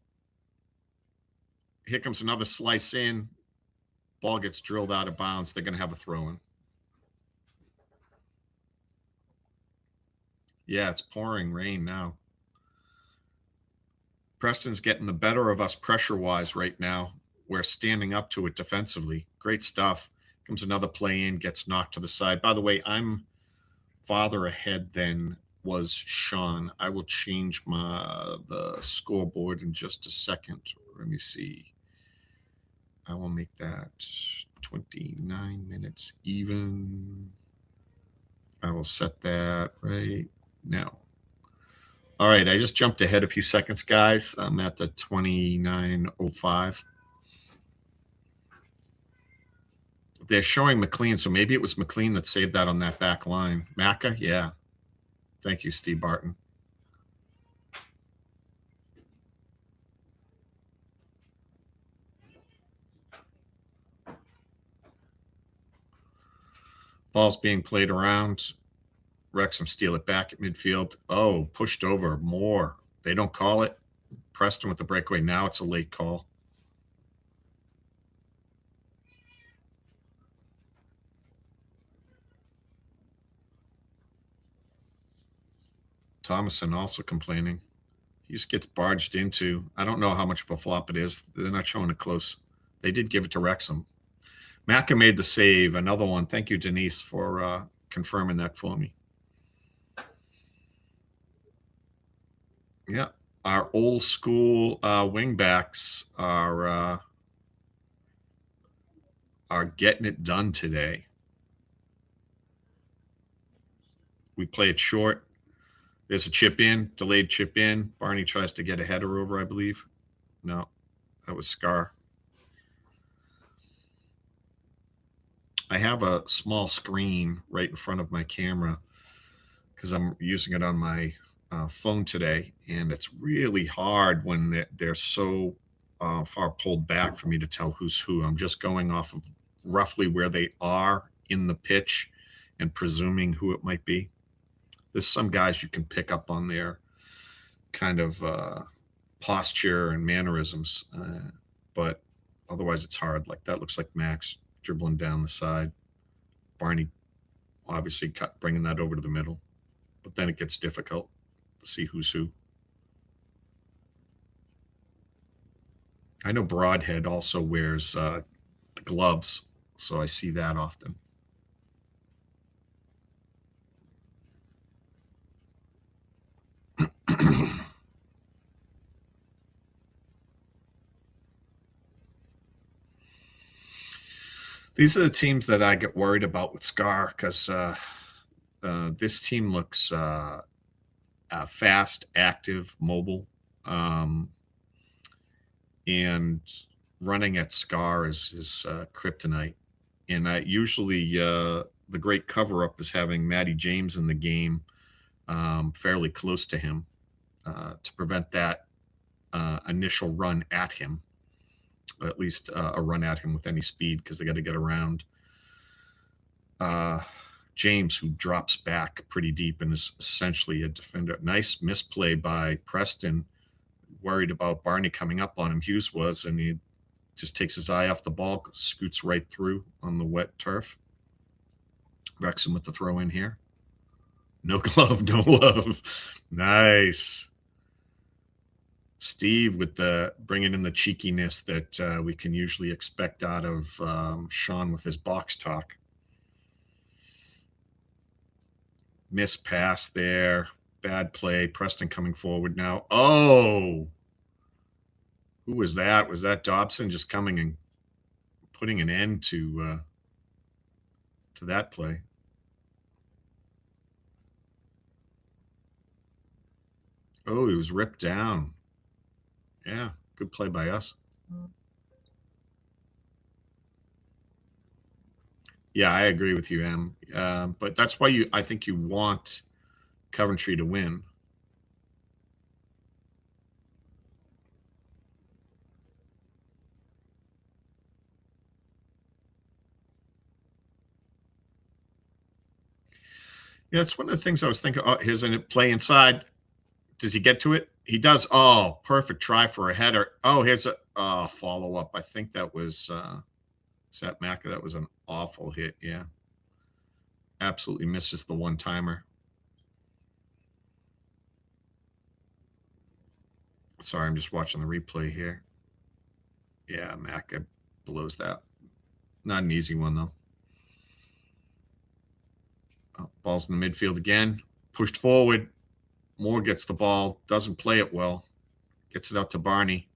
Here comes another slice in. Ball gets drilled out of bounds. They're going to have a throw-in. Yeah, it's pouring rain now. Preston's getting the better of us pressure-wise right now. We're standing up to it defensively. Great stuff. Comes another play in, gets knocked to the side. By the way, I'm farther ahead than was Shaun. I will change the scoreboard in just a second. Let me see. I will make that 29 minutes even. I will set that right now. All right, I just jumped ahead a few seconds, guys. I'm at the 29:05. They're showing McLean, so maybe it was McLean that saved that on that back line. Macca, yeah. Thank you, Steve Barton. Ball's being played around. Wrexham steal it back at midfield. Oh, pushed over. Moore. They don't call it. Preston with the breakaway. Now it's a late call. Thomason also complaining. He just gets barged into. I don't know how much of a flop it is. They're not showing it close. They did give it to Wrexham. Macca made the save. Another one. Thank you, Denise, for confirming that for me. Yeah, our old school wingbacks are getting it done today. We play it short. There's a chip in, delayed chip in. Barney tries to get a header over, I believe. No, that was Scar. I have a small screen right in front of my camera because I'm using it on my phone today, and it's really hard when they're so far pulled back for me to tell who's who. I'm just going off of roughly where they are in the pitch and presuming who it might be. There's some guys you can pick up on their kind of posture and mannerisms. But otherwise, it's hard. Like that looks like Max dribbling down the side. Barney obviously bringing that over to the middle. But then it gets difficult to see who's who. I know Broadhead also wears the gloves, so I see that often. These are the teams that I get worried about with Scar because this team looks fast, active, mobile, and running at Scar is kryptonite. And usually the great cover-up is having Matty James in the game fairly close to him to prevent that initial run at him, at least a run at him with any speed because they got to get around James, who drops back pretty deep and is essentially a defender. Nice misplay by Preston. Worried about Barney coming up on him. Hughes was, and he just takes his eye off the ball, scoots right through on the wet turf. Wrexham with the throw in here. No glove, no love. Nice. Steve with the bringing in the cheekiness that we can usually expect out of Shaun with his box talk. Miss pass there. Bad play. Preston coming forward now. Oh! Who was that? Was that Dobson just coming and putting an end to that play? Oh, he was ripped down. Yeah, good play by us. Yeah, I agree with you, Em. But that's why I think you want Coventry to win. Yeah, it's one of the things I was thinking. Oh, here's a play inside. Does he get to it? He does. Oh, perfect try for a header. Oh, here's a follow-up. I think that was Sat Macca. That was an awful hit. Yeah. Absolutely misses the one-timer. Sorry, I'm just watching the replay here. Yeah, Macca blows that. Not an easy one, though. Oh, ball's in the midfield again. Pushed forward. Moore gets the ball. Doesn't play it well. Gets it out to Barney.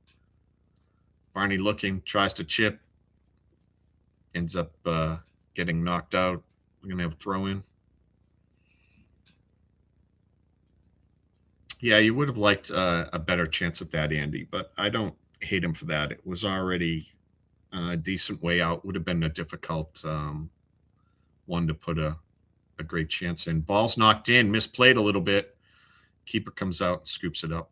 Barney looking. Tries to chip. Ends up getting knocked out. We're going to have a throw-in. Yeah, you would have liked a better chance at that, Andy, but I don't hate him for that. It was already a decent way out. Would have been a difficult one to put a great chance in. Ball's knocked in, misplayed a little bit. Keeper comes out and scoops it up.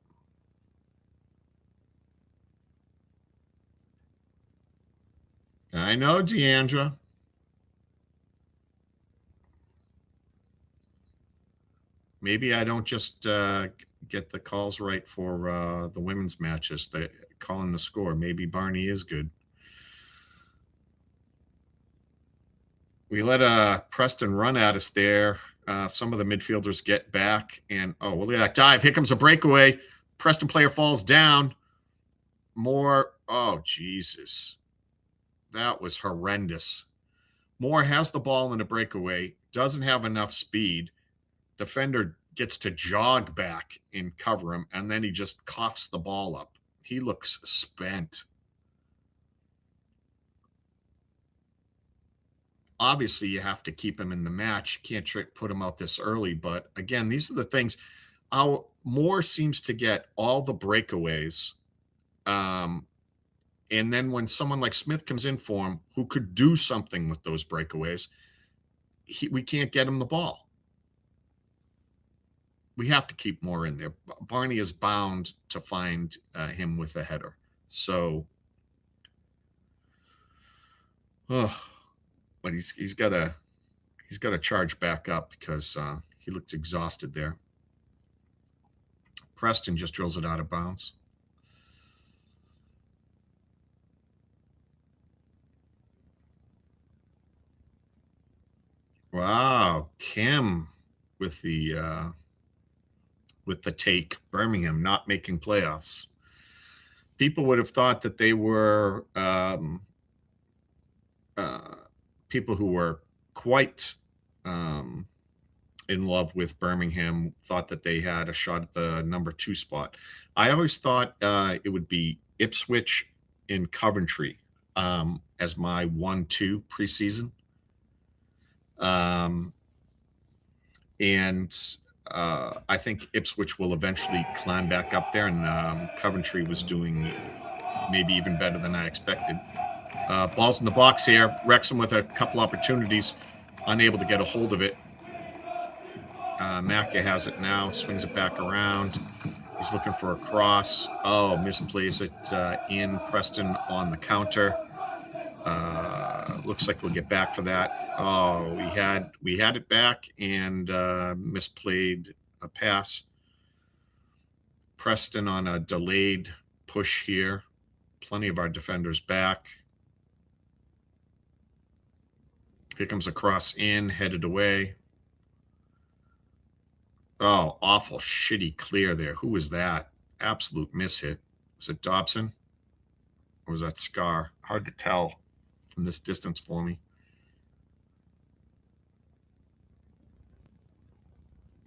I know, Deandra. Maybe I don't just get the calls right for the women's matches. They calling the score. Maybe Barney is good. We let Preston run at us there. Some of the midfielders get back, and oh, look at that dive. Here comes a breakaway. Preston player falls down. Moore, oh, Jesus. That was horrendous. Moore has the ball in a breakaway, doesn't have enough speed. Defender gets to jog back and cover him, and then he just coughs the ball up. He looks spent. Obviously, you have to keep him in the match. You can't put him out this early. But again, these are the things. Moore seems to get all the breakaways. And then when someone like Smith comes in for him, who could do something with those breakaways, we can't get him the ball. We have to keep Moore in there. Barney is bound to find him with a header. So, but he's got to charge back up because he looked exhausted there. Preston just drills it out of bounds. Wow, Kim with the take. Birmingham not making playoffs. People would have thought that they were people who were quite in love with Birmingham thought that they had a shot at the number 2 spot. I always thought it would be Ipswich and Coventry as my 1-2 preseason. And I think Ipswich will eventually climb back up there, and Coventry was doing maybe even better than I expected. Ball's in the box here. Wrexham with a couple opportunities, unable to get a hold of it. Macca has it now, swings it back around. He's looking for a cross. Oh, misplays it in. Preston on the counter. Looks like we'll get back for that. Oh, we had it back and misplayed a pass. Preston on a delayed push here. Plenty of our defenders back. Here comes a cross in, headed away. Oh, awful, shitty clear there. Who was that? Absolute mishit. Was it Dobson? Or was that Scar? Hard to tell from this distance for me.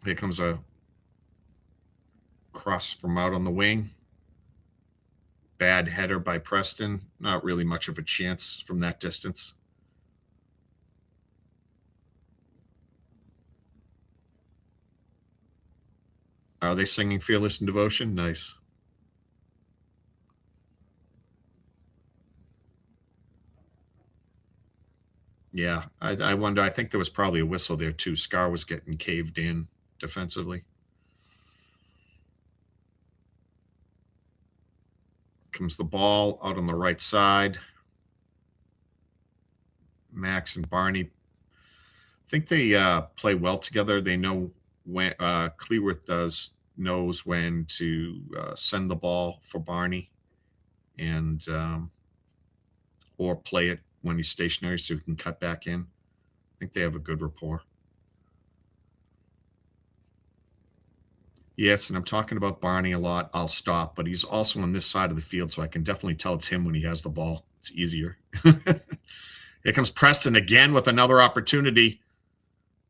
Here comes a cross from out on the wing. Bad header by Preston. Not really much of a chance from that distance. Are they singing Fearless in Devotion? Nice. Yeah, I wonder. I think there was probably a whistle there too. Scar was getting caved in defensively. Comes the ball out on the right side. Max and Barney, I think they play well together. They know when Cleworth knows when to send the ball for Barney, and or play it when he's stationary so he can cut back in. I think they have a good rapport. Yes, and I'm talking about Barney a lot. I'll stop, but he's also on this side of the field, so I can definitely tell it's him when he has the ball. It's easier. Here comes Preston again with another opportunity.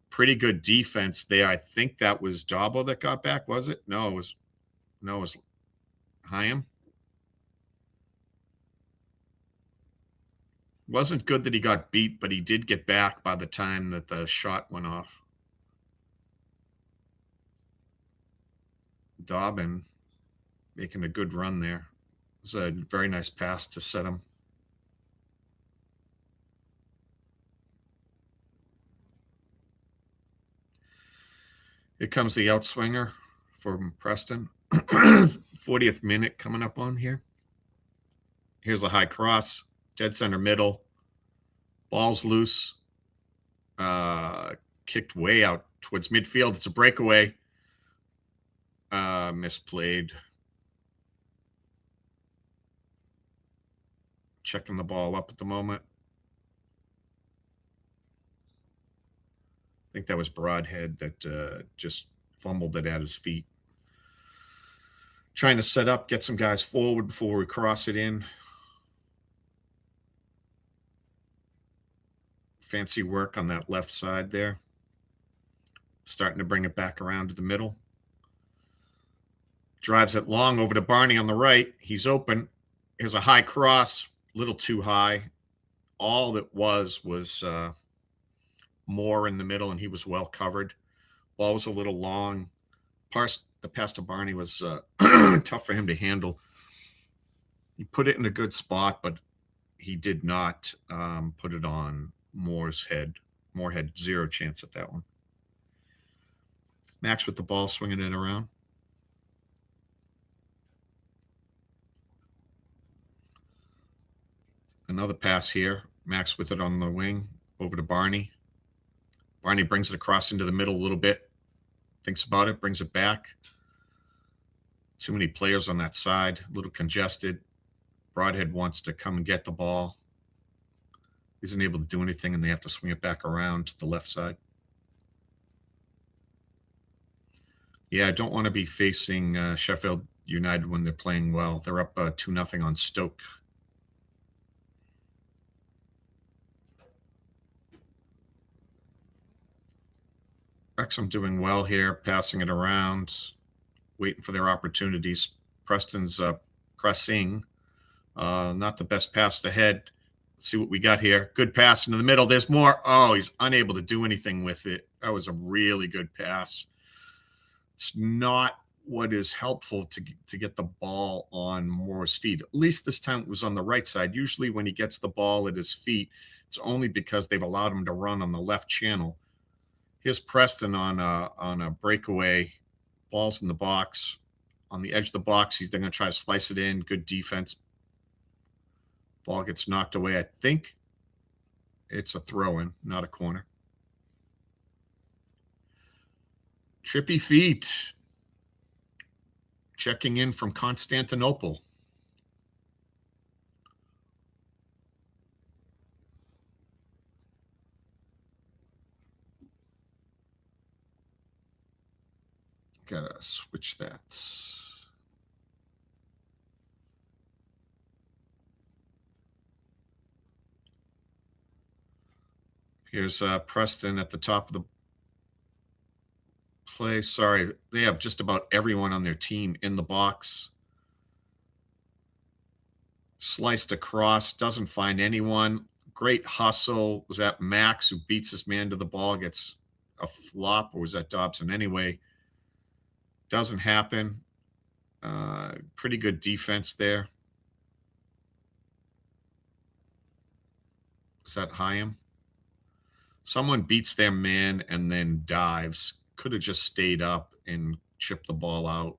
Pretty good defense there. I think that was Dabo that got back, was it? No, it was Hyam. Wasn't good that he got beat, but he did get back by the time that the shot went off. Dobbin making a good run there. It was a very nice pass to set him. Here comes the outswinger from Preston. 40th minute coming up on here. Here's a high cross. Dead center middle. Ball's loose. Kicked way out towards midfield. It's a breakaway. Misplayed. Checking the ball up at the moment. I think that was Broadhead that just fumbled it at his feet. Trying to set up, get some guys forward before we cross it in. Fancy work on that left side there. Starting to bring it back around to the middle. Drives it long over to Barney on the right. He's open. Here's a high cross, a little too high. All that was Moore in the middle, and he was well covered. Ball was a little long. The pass to Barney was tough for him to handle. He put it in a good spot, but he did not put it on Moore's head. Moore had zero chance at that one. Max with the ball, swinging it around. Another pass here. Max with it on the wing, over to Barney. Barney brings it across into the middle a little bit. Thinks about it, brings it back. Too many players on that side, a little congested. Broadhead wants to come and get the ball. Isn't able to do anything, and they have to swing it back around to the left side. Yeah, I don't want to be facing Sheffield United when they're playing well. They're up 2-0 on Stoke. Wrexham doing well here, passing it around, waiting for their opportunities. Preston's pressing. Not the best pass ahead. Let's see what we got here. Good pass into the middle. There's more. Oh, he's unable to do anything with it. That was a really good pass. It's not what is helpful to get the ball on Moore's feet. At least this time it was on the right side. Usually when he gets the ball at his feet, it's only because they've allowed him to run on the left channel. Here's Preston on a breakaway. Ball's in the box. On the edge of the box, they're going to try to slice it in. Good defense. Ball gets knocked away. I think it's a throw-in, not a corner. Trippy feet. Checking in from Constantinople. Gotta switch that. Here's Preston at the top of the play. Sorry, they have just about everyone on their team in the box. Sliced across, doesn't find anyone. Great hustle. Was that Max who beats his man to the ball, gets a flop, or was that Dobson? Anyway, doesn't happen. Pretty good defense there. Was that Hyam? Someone beats their man and then dives. Could have just stayed up and chipped the ball out.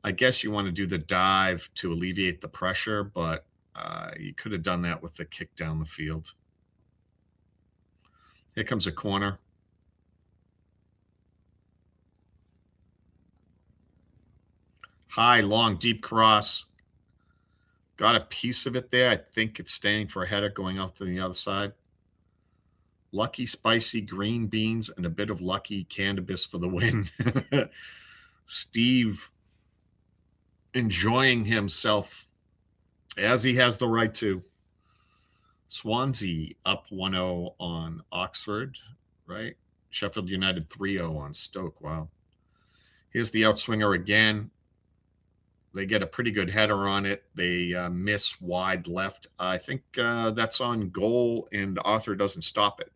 I guess you want to do the dive to alleviate the pressure, but you could have done that with the kick down the field. Here comes a corner. High, long, deep cross. Got a piece of it there. I think it's staying for a header going off to the other side. Lucky spicy green beans and a bit of lucky cannabis for the win. Steve enjoying himself as he has the right to. Swansea up 1-0 on Oxford, right? Sheffield United 3-0 on Stoke. Wow. Here's the outswinger again. They get a pretty good header on it. They miss wide left. I think that's on goal, and Arthur doesn't stop it.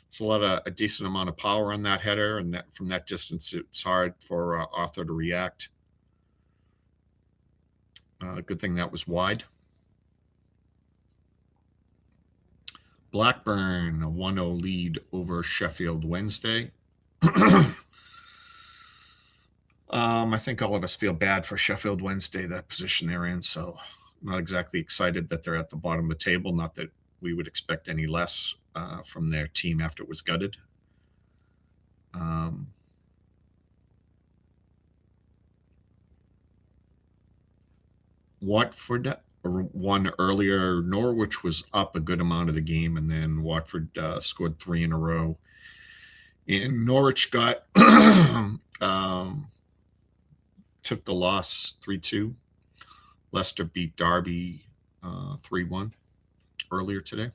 It's a decent amount of power on that header, and that from that distance, it's hard for Arthur to react. Good thing that was wide. Blackburn, a 1-0 lead over Sheffield Wednesday. I think all of us feel bad for Sheffield Wednesday, that position they're in, so I'm not exactly excited that they're at the bottom of the table. Not that we would expect any less from their team after it was gutted. Watford won earlier. Norwich was up a good amount of the game, and then Watford scored 3 in a row. And Norwich got took the loss 3-2. Leicester beat Derby 3-1 earlier today.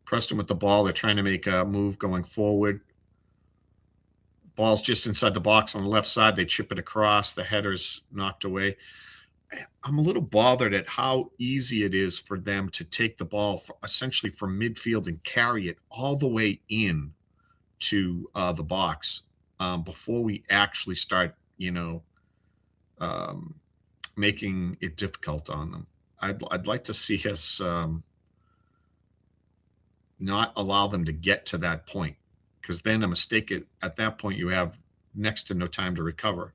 Preston with the ball. They're trying to make a move going forward. Ball's just inside the box on the left side. They chip it across. The header's knocked away. I'm a little bothered at how easy it is for them to take the ball essentially from midfield and carry it all the way in to the box before we actually start, making it difficult on them. I'd like to see us not allow them to get to that point, because then a mistake at that point you have next to no time to recover.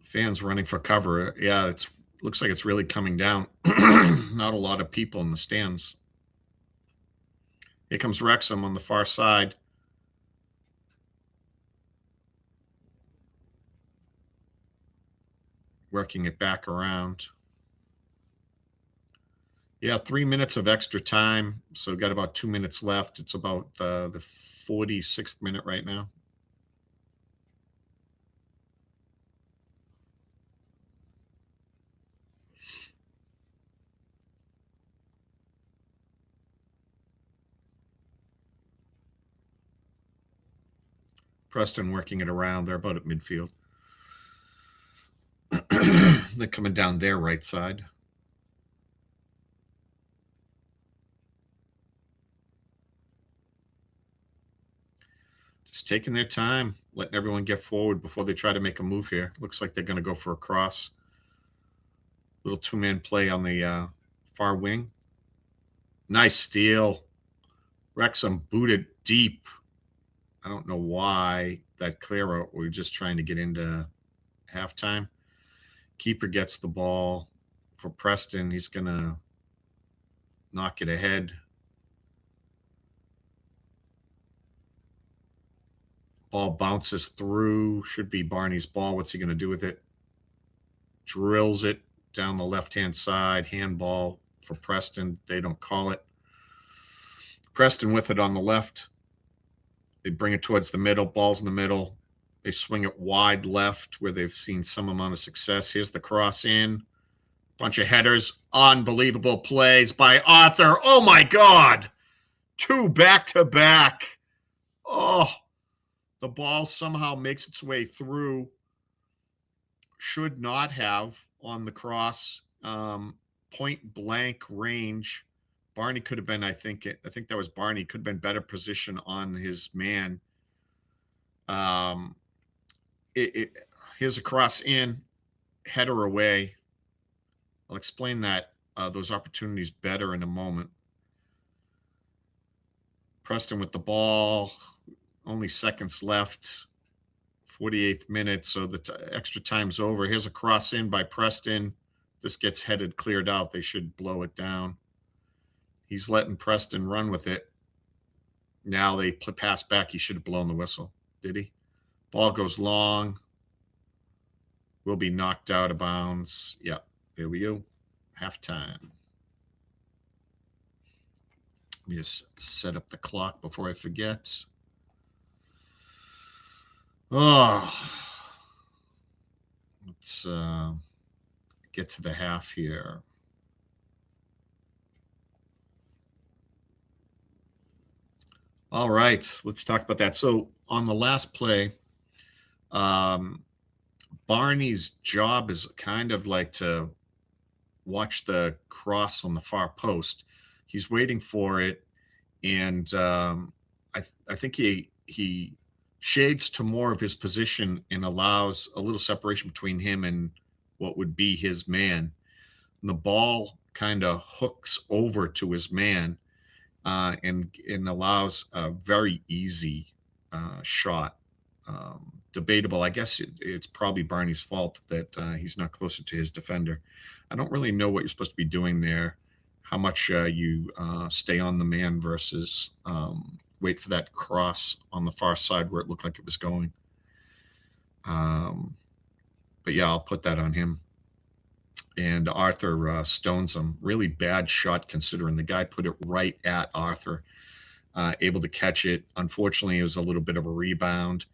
Fans running for cover. Yeah, it looks like it's really coming down. Not a lot of people in the stands. Here comes Wrexham on the far side. Working it back around. Yeah, 3 minutes of extra time. So got about 2 minutes left. It's about the 46th minute right now. Preston working it around. They're about at midfield. They're coming down their right side. Just taking their time, letting everyone get forward before they try to make a move here. Looks like they're going to go for a cross. Little two-man play on the far wing. Nice steal. Wrexham booted deep. I don't know why that clear out. We're just trying to get into halftime. Keeper gets the ball for Preston. He's going to knock it ahead. Ball bounces through. Should be Barney's ball. What's he going to do with it? Drills it down the left-hand side. Handball for Preston. They don't call it. Preston with it on the left. They bring it towards the middle. Ball's in the middle. They swing it wide left where they've seen some amount of success. Here's the cross in. Bunch of headers. Unbelievable plays by Arthur. Oh, my God. 2 back-to-back. Oh, the ball somehow makes its way through. Should not have on the cross. Point blank range. Barney could have been, I think that was Barney, could have been better position on his man. Here's a cross in, header away. I'll explain that those opportunities better in a moment. Preston with the ball, only seconds left, 48th minute, so the extra time's over. Here's a cross in by Preston. This gets headed, cleared out. They should blow it down. He's letting Preston run with it. Now they pass back. He should have blown the whistle. Did he? Ball goes long. Will be knocked out of bounds. Yeah, there we go. Halftime. Let me just set up the clock before I forget. Oh, let's get to the half here. All right, let's talk about that. So on the last play, Barney's job is kind of like to watch the cross on the far post. He's waiting for it, and I think he shades to more of his position and allows a little separation between him and what would be his man. And the ball kind of hooks over to his man and allows a very easy shot. Debatable. I guess it's probably Barney's fault that he's not closer to his defender. I don't really know what you're supposed to be doing there, how much you stay on the man versus wait for that cross on the far side where it looked like it was going. But yeah, I'll put that on him. And Arthur stones him. Really bad shot considering the guy put it right at Arthur. Able to catch it. Unfortunately, it was a little bit of a rebound.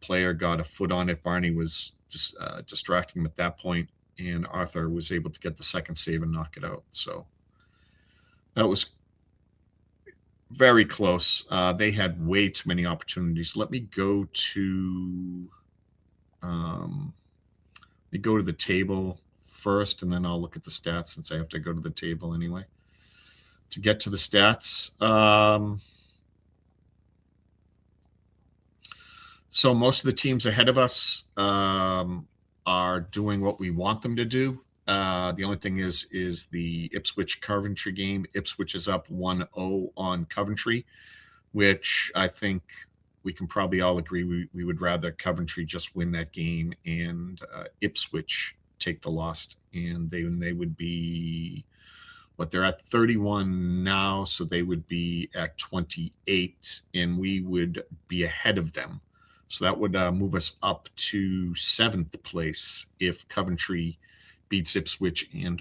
Player got a foot on it. Barney was just distracting him at that point, and Arthur was able to get the second save and knock it out. So that was very close. They had way too many opportunities. Let me go to the table first, and then I'll look at the stats since I have to go to the table anyway. To get to the stats, so most of the teams ahead of us are doing what we want them to do. The only thing is the Ipswich Coventry game. Ipswich is up 1-0 on Coventry, which I think we can probably all agree we would rather Coventry just win that game and Ipswich take the loss, and they would be they're at 31 now, so they would be at 28, and we would be ahead of them. So that would move us up to 7th place if Coventry beats Ipswich and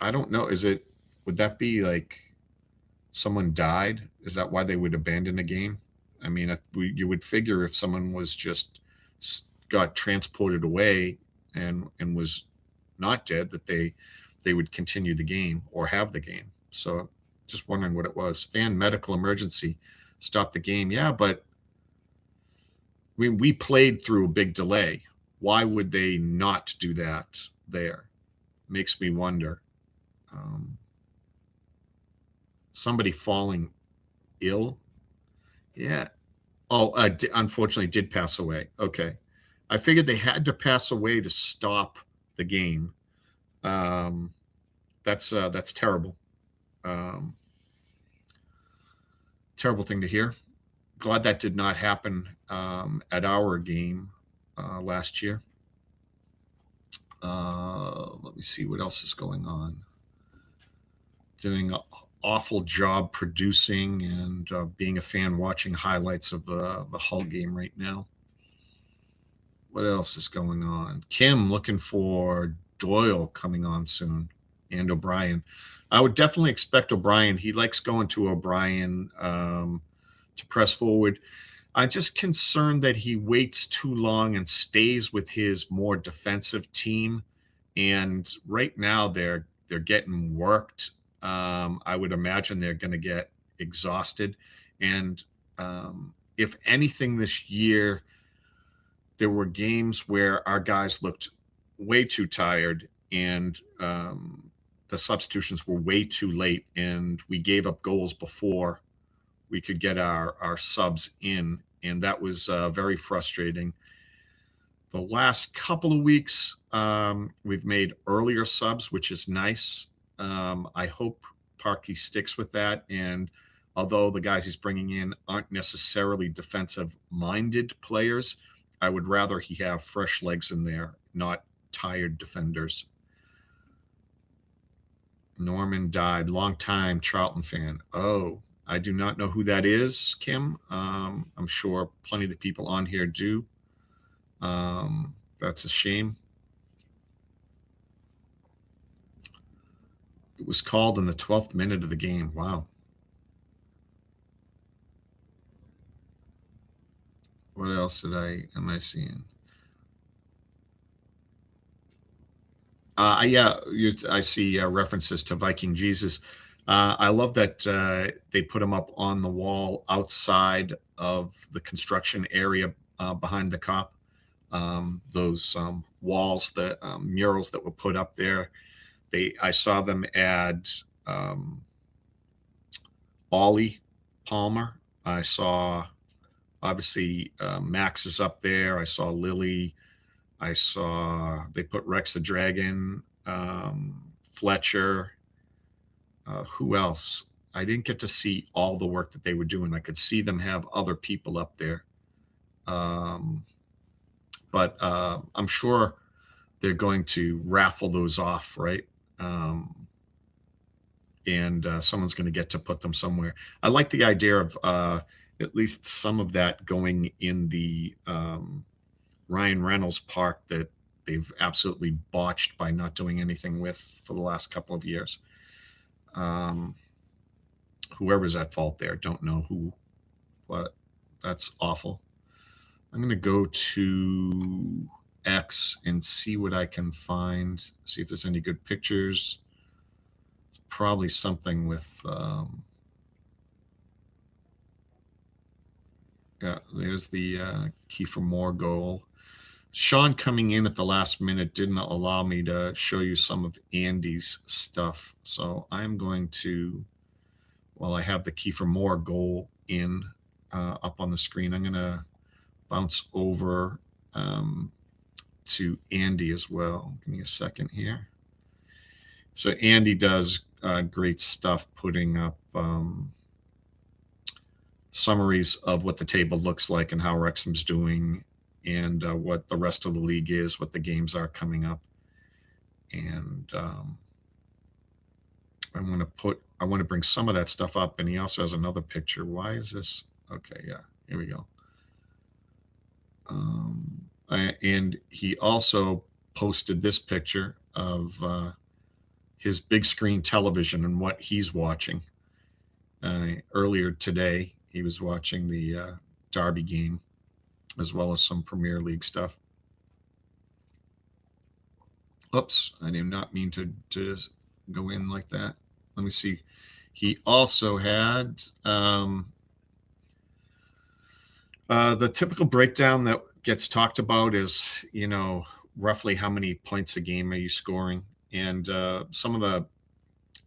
I don't know. Would that be like someone died? Is that why they would abandon a game? I mean, you would figure if someone was just got transported away and was not dead, that they would continue the game or have the game. So just wondering what it was. Fan medical emergency, stop the game. Yeah, but we played through a big delay. Why would they not do that there? Makes me wonder. Somebody falling ill. Yeah. Oh, unfortunately did pass away. Okay. I figured they had to pass away to stop the game. That's terrible. Terrible thing to hear. Glad that did not happen at our game last year. Let me see what else is going on. Doing an awful job producing and being a fan watching highlights of the Hull game right now. What else is going on? Kim looking for Doyle coming on soon, and O'Brien. I would definitely expect O'Brien. He likes going to O'Brien to press forward. I'm just concerned that he waits too long and stays with his more defensive team. And right now they're getting worked. I would imagine they're going to get exhausted. And if anything this year, there were games where our guys looked way too tired and the substitutions were way too late, and we gave up goals before we could get our subs in, and that was very frustrating. The last couple of weeks, we've made earlier subs, which is nice. I hope Parkey sticks with that, and although the guys he's bringing in aren't necessarily defensive-minded players, I would rather he have fresh legs in there, not tired defenders. Norman died. Long time Charlton fan. Oh, I do not know who that is, Kim. I'm sure plenty of the people on here do. That's a shame. It was called in the 12th minute of the game. Wow. What else am I seeing? I see references to Viking Jesus. I love that they put him up on the wall outside of the construction area behind the Kop. Those walls, the murals that were put up there. I saw them add Ollie Palmer. I saw, obviously, Max is up there. I saw Lily. I saw they put Rex the Dragon, Fletcher. Who else? I didn't get to see all the work that they were doing. I could see them have other people up there. But I'm sure they're going to raffle those off, right? And someone's going to get to put them somewhere. I like the idea of at least some of that going in the Ryan Reynolds Park that they've absolutely botched by not doing anything with for the last couple of years. Whoever's at fault there, don't know who, but that's awful. I'm going to go to X and see what I can find, see if there's any good pictures. It's probably something with, yeah, there's the Kiefer Moore goal. Shaun coming in at the last minute didn't allow me to show you some of Andy's stuff. So I'm going to, while I have the Kiefer Moore goal in up on the screen, I'm going to bounce over to Andy as well. Give me a second here. So Andy does great stuff putting up summaries of what the table looks like and how Wrexham's doing and what the rest of the league is, what the games are coming up. And I want to bring some of that stuff up. And he also has another picture. Why is this? Okay, yeah, here we go. And he also posted this picture of his big screen television and what he's watching. Earlier today, he was watching the Derby game, as well as some Premier League stuff. Oops, I did not mean to go in like that. Let me see. He also had the typical breakdown that gets talked about is, roughly how many points a game are you scoring? And some of the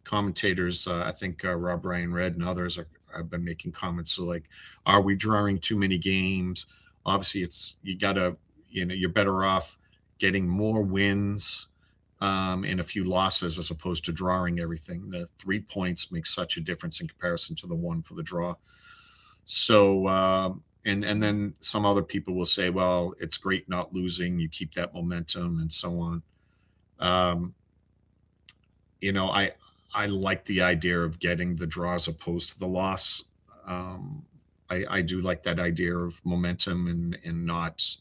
commentators, I think Rob Ryan Red and others have been making comments. So like, are we drawing too many games? Obviously, you're better off getting more wins and a few losses as opposed to drawing everything. The 3 points makes such a difference in comparison to the one for the draw. So, and then some other people will say, well, it's great not losing. You keep that momentum and so on. I like the idea of getting the draw as opposed to the loss. I do like that idea of momentum and not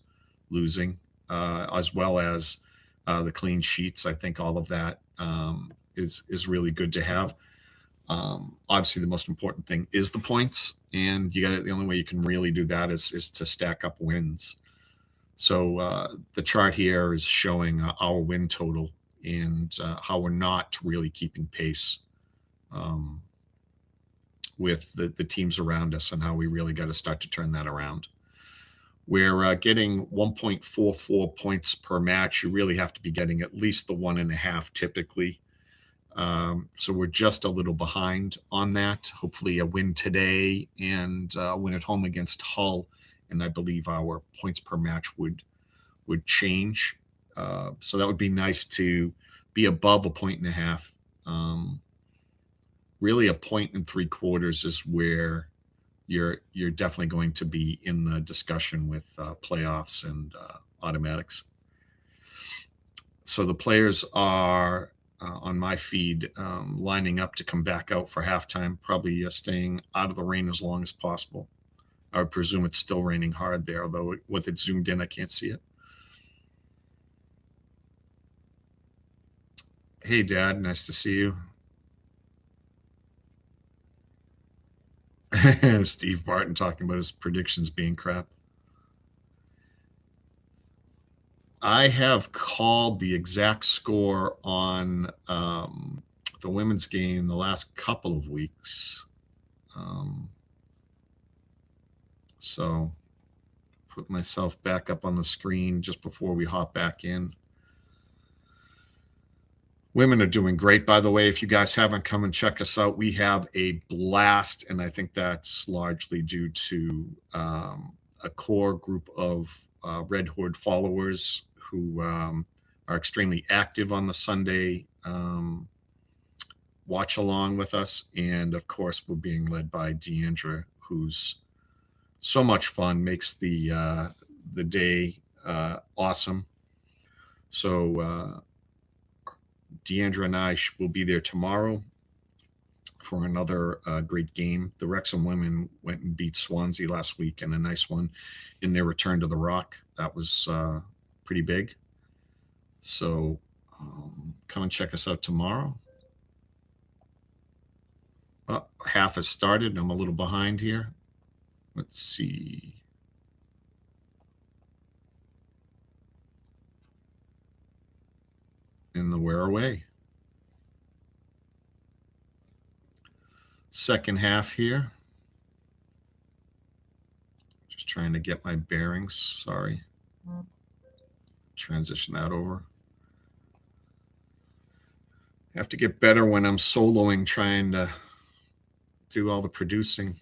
losing, as well as the clean sheets. I think all of that is really good to have. Obviously, the most important thing is the points, and the only way you can really do that is to stack up wins. So the chart here is showing our win total and how we're not really keeping pace with the teams around us, and how we really got to start to turn that around. We're getting 1.44 points per match. You really have to be getting at least the 1.5 typically. So we're just a little behind on that. Hopefully a win today and win at home against Hull, and I believe our points per match would change. So that would be nice to be above 1.5. Really, 1.75 is where you're definitely going to be in the discussion with playoffs and automatics. So the players are on my feed lining up to come back out for halftime, probably staying out of the rain as long as possible. I would presume it's still raining hard there, although with it zoomed in, I can't see it. Hey, Dad, nice to see you. Steve Barton talking about his predictions being crap. I have called the exact score on the women's game the last couple of weeks. So put myself back up on the screen just before we hop back in. Women are doing great, by the way. If you guys haven't come and check us out, we have a blast, and I think that's largely due to a core group of Red Horde followers who are extremely active on the Sunday watch along with us. And of course, we're being led by Deandra, who's so much fun, makes the day awesome. So Deandra and I will be there tomorrow for another great game. The Wrexham women went and beat Swansea last week, and a nice one in their return to the Rock. That was pretty big. So come and check us out tomorrow. Half has started. I'm a little behind here. Let's see. And we're away. Second half here. Just trying to get my bearings. Sorry. Transition that over. I have to get better when I'm soloing, trying to do all the producing.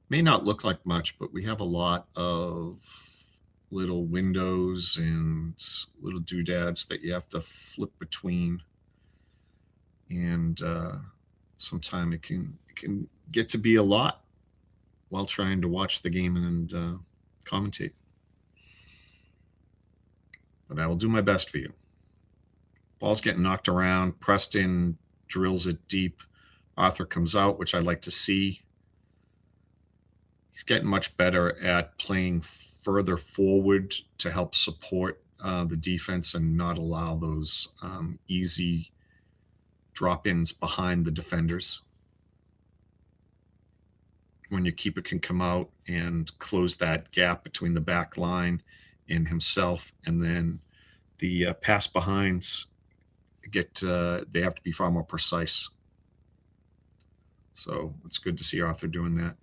May not look like much, but we have a lot of little windows and little doodads that you have to flip between, and sometimes it can get to be a lot while trying to watch the game and commentate. But I will do my best for you. Ball's getting knocked around. Preston drills it deep. Arthur comes out, which I like to see. He's getting much better at playing further forward to help support the defense and not allow those easy drop-ins behind the defenders. When your keeper can come out and close that gap between the back line and himself, and then the pass behinds they have to be far more precise. So it's good to see Arthur doing that.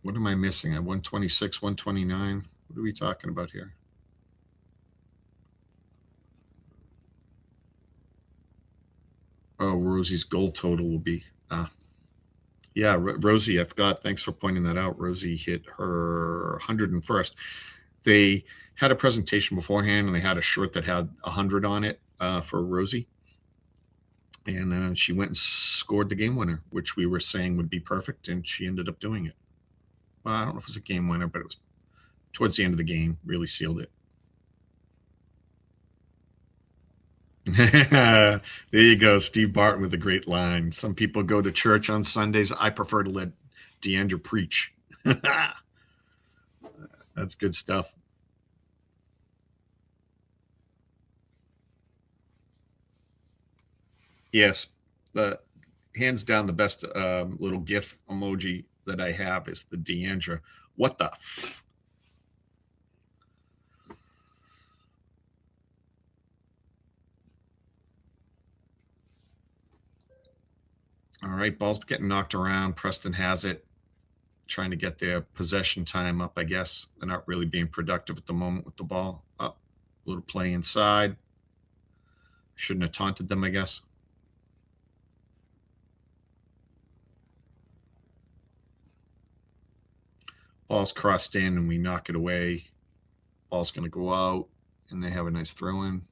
What am I missing at 126, 129? What are we talking about here? Oh, Rosie's goal total will be. Yeah, Rosie, I forgot. Thanks for pointing that out. Rosie hit her 101st. They had a presentation beforehand, and they had a shirt that had 100 on it for Rosie. And she went and scored the game winner, which we were saying would be perfect, and she ended up doing it. Well, I don't know if it was a game winner, but it was towards the end of the game, really sealed it. There you go, Steve Barton with a great line. Some people go to church on Sundays. I prefer to let Deandra preach. That's good stuff. Yes, hands down the best little GIF emoji that I have is the Deandra. What the f? All right, ball's getting knocked around. Preston has it, trying to get their possession time up, I guess. They're not really being productive at the moment with the ball. Up, a little play inside. Shouldn't have taunted them, I guess. Ball's crossed in, and we knock it away. Ball's going to go out, and they have a nice throw-in.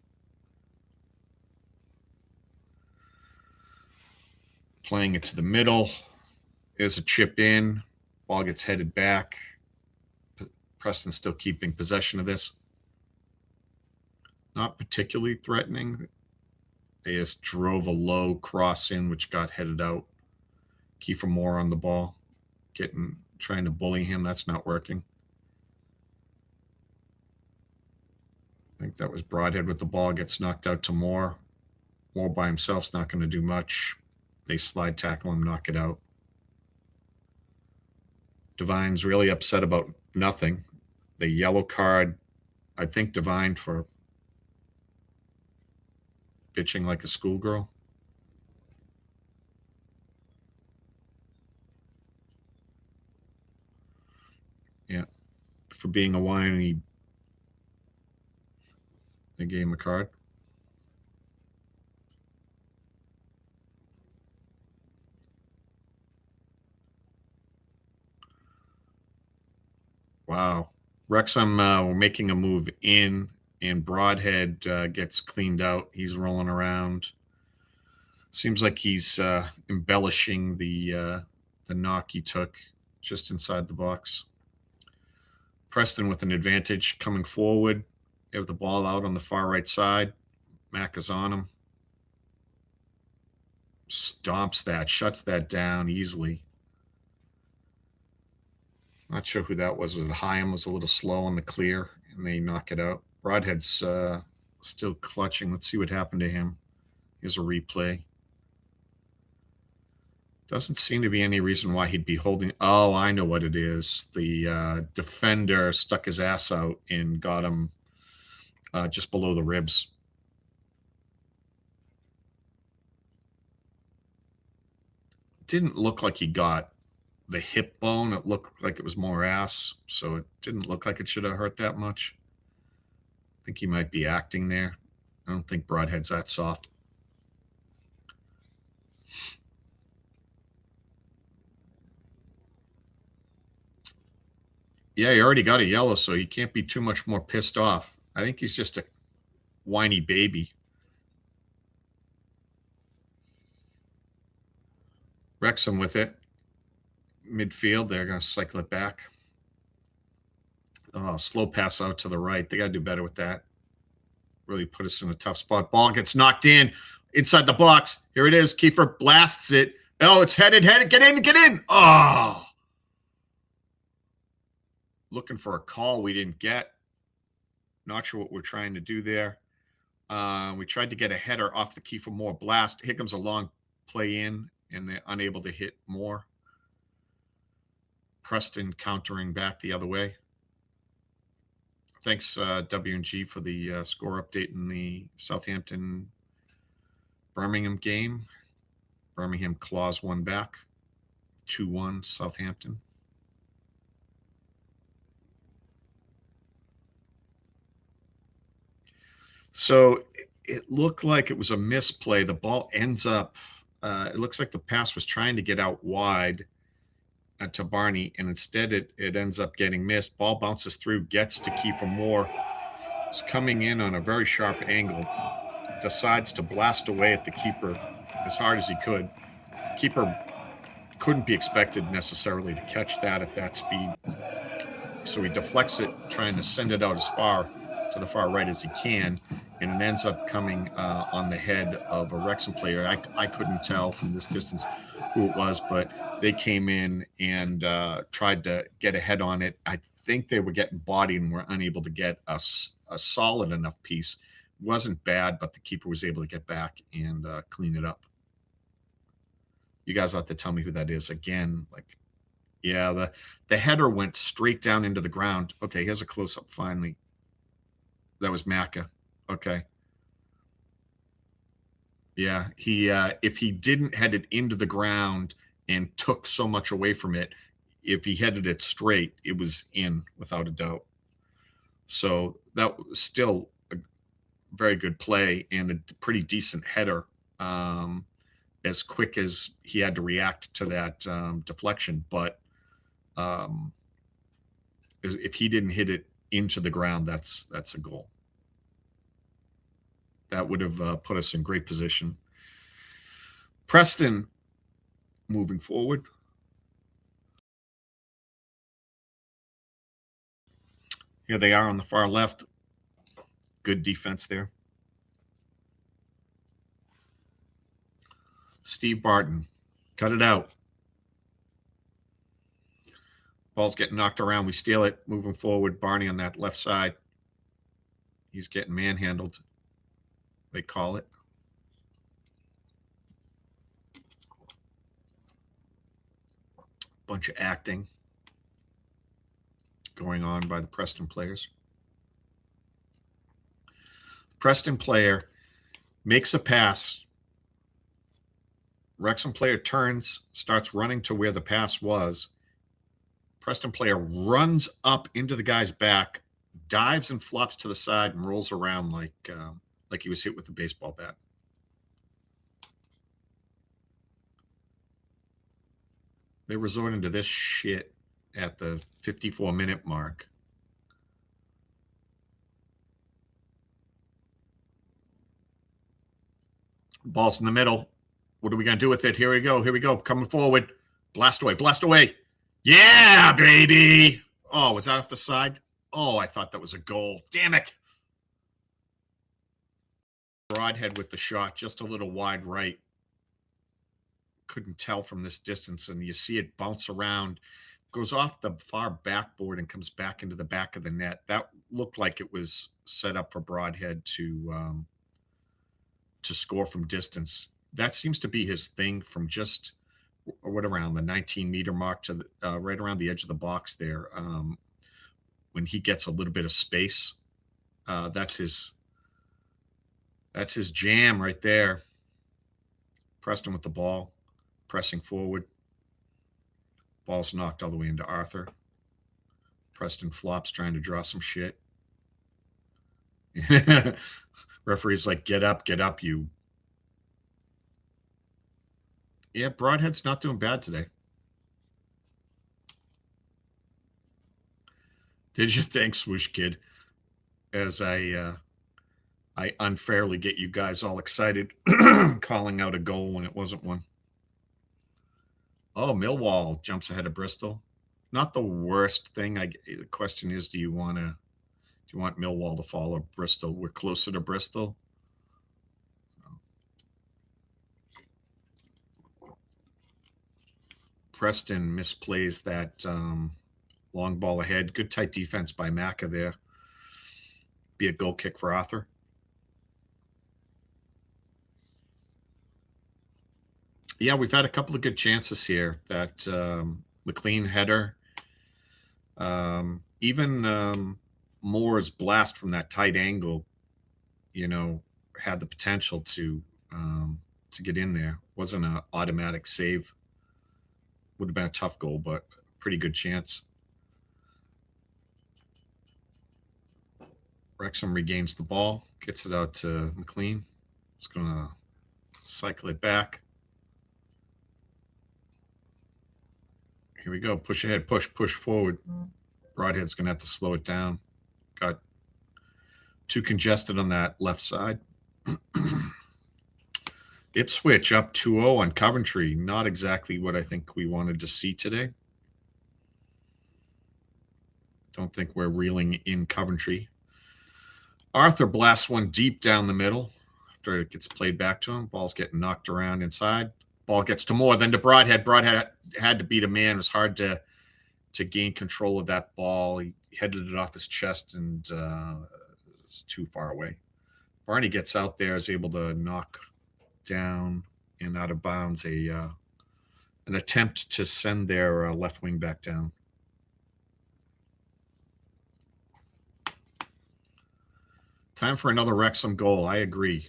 Playing it to the middle. There's a chip in. Ball gets headed back. Preston's still keeping possession of this. Not particularly threatening. They just drove a low cross in, which got headed out. Kiefer Moore on the ball, trying to bully him. That's not working. I think that was Broadhead with the ball. Gets knocked out to Moore. Moore by himself's not going to do much. They slide tackle him, knock it out. Divine's really upset about nothing. The yellow card, I think, Divine for bitching like a schoolgirl. Yeah, for being a whiny. They gave him a card. Wow. Wrexham we're making a move in, and Broadhead gets cleaned out. He's rolling around. Seems like he's embellishing the knock he took just inside the box. Preston with an advantage coming forward. They have the ball out on the far right side. Mack is on him. Stomps that, shuts that down easily. Not sure who that was. Was it Hyam? Was a little slow on the clear, and they knock it out. Broadhead's still clutching. Let's see what happened to him. Here's a replay. Doesn't seem to be any reason why he'd be holding. Oh, I know what it is. The defender stuck his ass out and got him just below the ribs. Didn't look like he got the hip bone. It looked like it was more ass, so it didn't look like it should have hurt that much. I think he might be acting there. I don't think Broadhead's that soft. Yeah, he already got a yellow, so he can't be too much more pissed off. I think he's just a whiny baby. Wrexham with it. Midfield, they're going to cycle it back. Oh, slow pass out to the right. They got to do better with that. Really put us in a tough spot. Ball gets knocked in inside the box. Here it is. Kiefer blasts it. Oh, it's headed. Get in. Oh. Looking for a call we didn't get. Not sure what we're trying to do there. We tried to get a header off the Kiefer Moore blast. Here comes a long play in, and they're unable to hit Moore. Preston countering back the other way. Thanks, W&G, for the score update in the Southampton-Birmingham game. Birmingham claws one back. 2-1 Southampton. So it looked like it was a misplay. The ball ends up, it looks like the pass was trying to get out wide to Barney, and instead it ends up getting missed. Ball bounces through, gets to Kiefer Moore. He's coming in on a very sharp angle. Decides to blast away at the keeper as hard as he could. Keeper couldn't be expected necessarily to catch that at that speed. So he deflects it, trying to send it out as far to the far right as he can, and it ends up coming on the head of a Wrexham player. I couldn't tell from this distance who it was, but they came in and tried to get a head on it. I think they were getting bodied and were unable to get a solid enough piece. It wasn't bad, but the keeper was able to get back and clean it up. You guys have to tell me who that is again. Like, yeah, the header went straight down into the ground. Okay, here's a close-up finally. That was Macca. Okay. Yeah, he if he didn't head it into the ground and took so much away from it, if he headed it straight, it was in without a doubt. So that was still a very good play and a pretty decent header. As quick as he had to react to that deflection, but if he didn't hit it into the ground, that's a goal. That would have put us in great position. Preston moving forward. Here they are on the far left. Good defense there. Steve Barton, cut it out. Ball's getting knocked around. We steal it. Moving forward, Barney on that left side. He's getting manhandled, they call it. Bunch of acting going on by the Preston players. Preston player makes a pass. Wrexham player turns, starts running to where the pass was. Preston player runs up into the guy's back, dives and flops to the side and rolls around like he was hit with a baseball bat. They're resorting to this shit at the 54-minute mark. Ball's in the middle. What are we going to do with it? Here we go. Here we go. Coming forward. Blast away. Blast away. Yeah, baby. Oh, was that off the side? Oh, I thought that was a goal. Damn it. Broadhead with the shot, just a little wide right. Couldn't tell from this distance, and you see it bounce around, goes off the far backboard and comes back into the back of the net. That looked like it was set up for Broadhead to score from distance. That seems to be his thing from just what around the 19-meter mark to the, right around the edge of the box there. When he gets a little bit of space, that's his jam right there. Preston with the ball, pressing forward. Ball's knocked all the way into Arthur. Preston flops, trying to draw some shit. Referee's like, get up, you. Yeah, Broadhead's not doing bad today. Did you think, Swoosh Kid? As I unfairly get you guys all excited, calling out a goal when it wasn't one. Oh, Millwall jumps ahead of Bristol. Not the worst thing. The question is, do you want Millwall to follow Bristol? We're closer to Bristol. Preston misplays that long ball ahead. Good tight defense by Macca there. be a goal kick for Arthur. Yeah, we've had a couple of good chances here. That McLean header. Even Moore's blast from that tight angle, had the potential to get in there. Wasn't an automatic save. Would have been a tough goal, but pretty good chance. Wrexham regains the ball, gets it out to McLean. It's going to cycle it back. Here we go. Push ahead, push forward. Broadhead's going to have to slow it down. Got too congested on that left side. Ipswich up 2-0 on Coventry. Not exactly what I think we wanted to see today. Don't think we're reeling in Coventry. Arthur blasts one deep down the middle after it gets played back to him. Ball's getting knocked around inside. Ball gets to Moore, then to Broadhead. Broadhead had to beat a man. It was hard to gain control of that ball. He headed it off his chest and it's too far away. Barney gets out there, is able to knock down and out of bounds an attempt to send their left wing back down. Time for another Wrexham goal. I agree.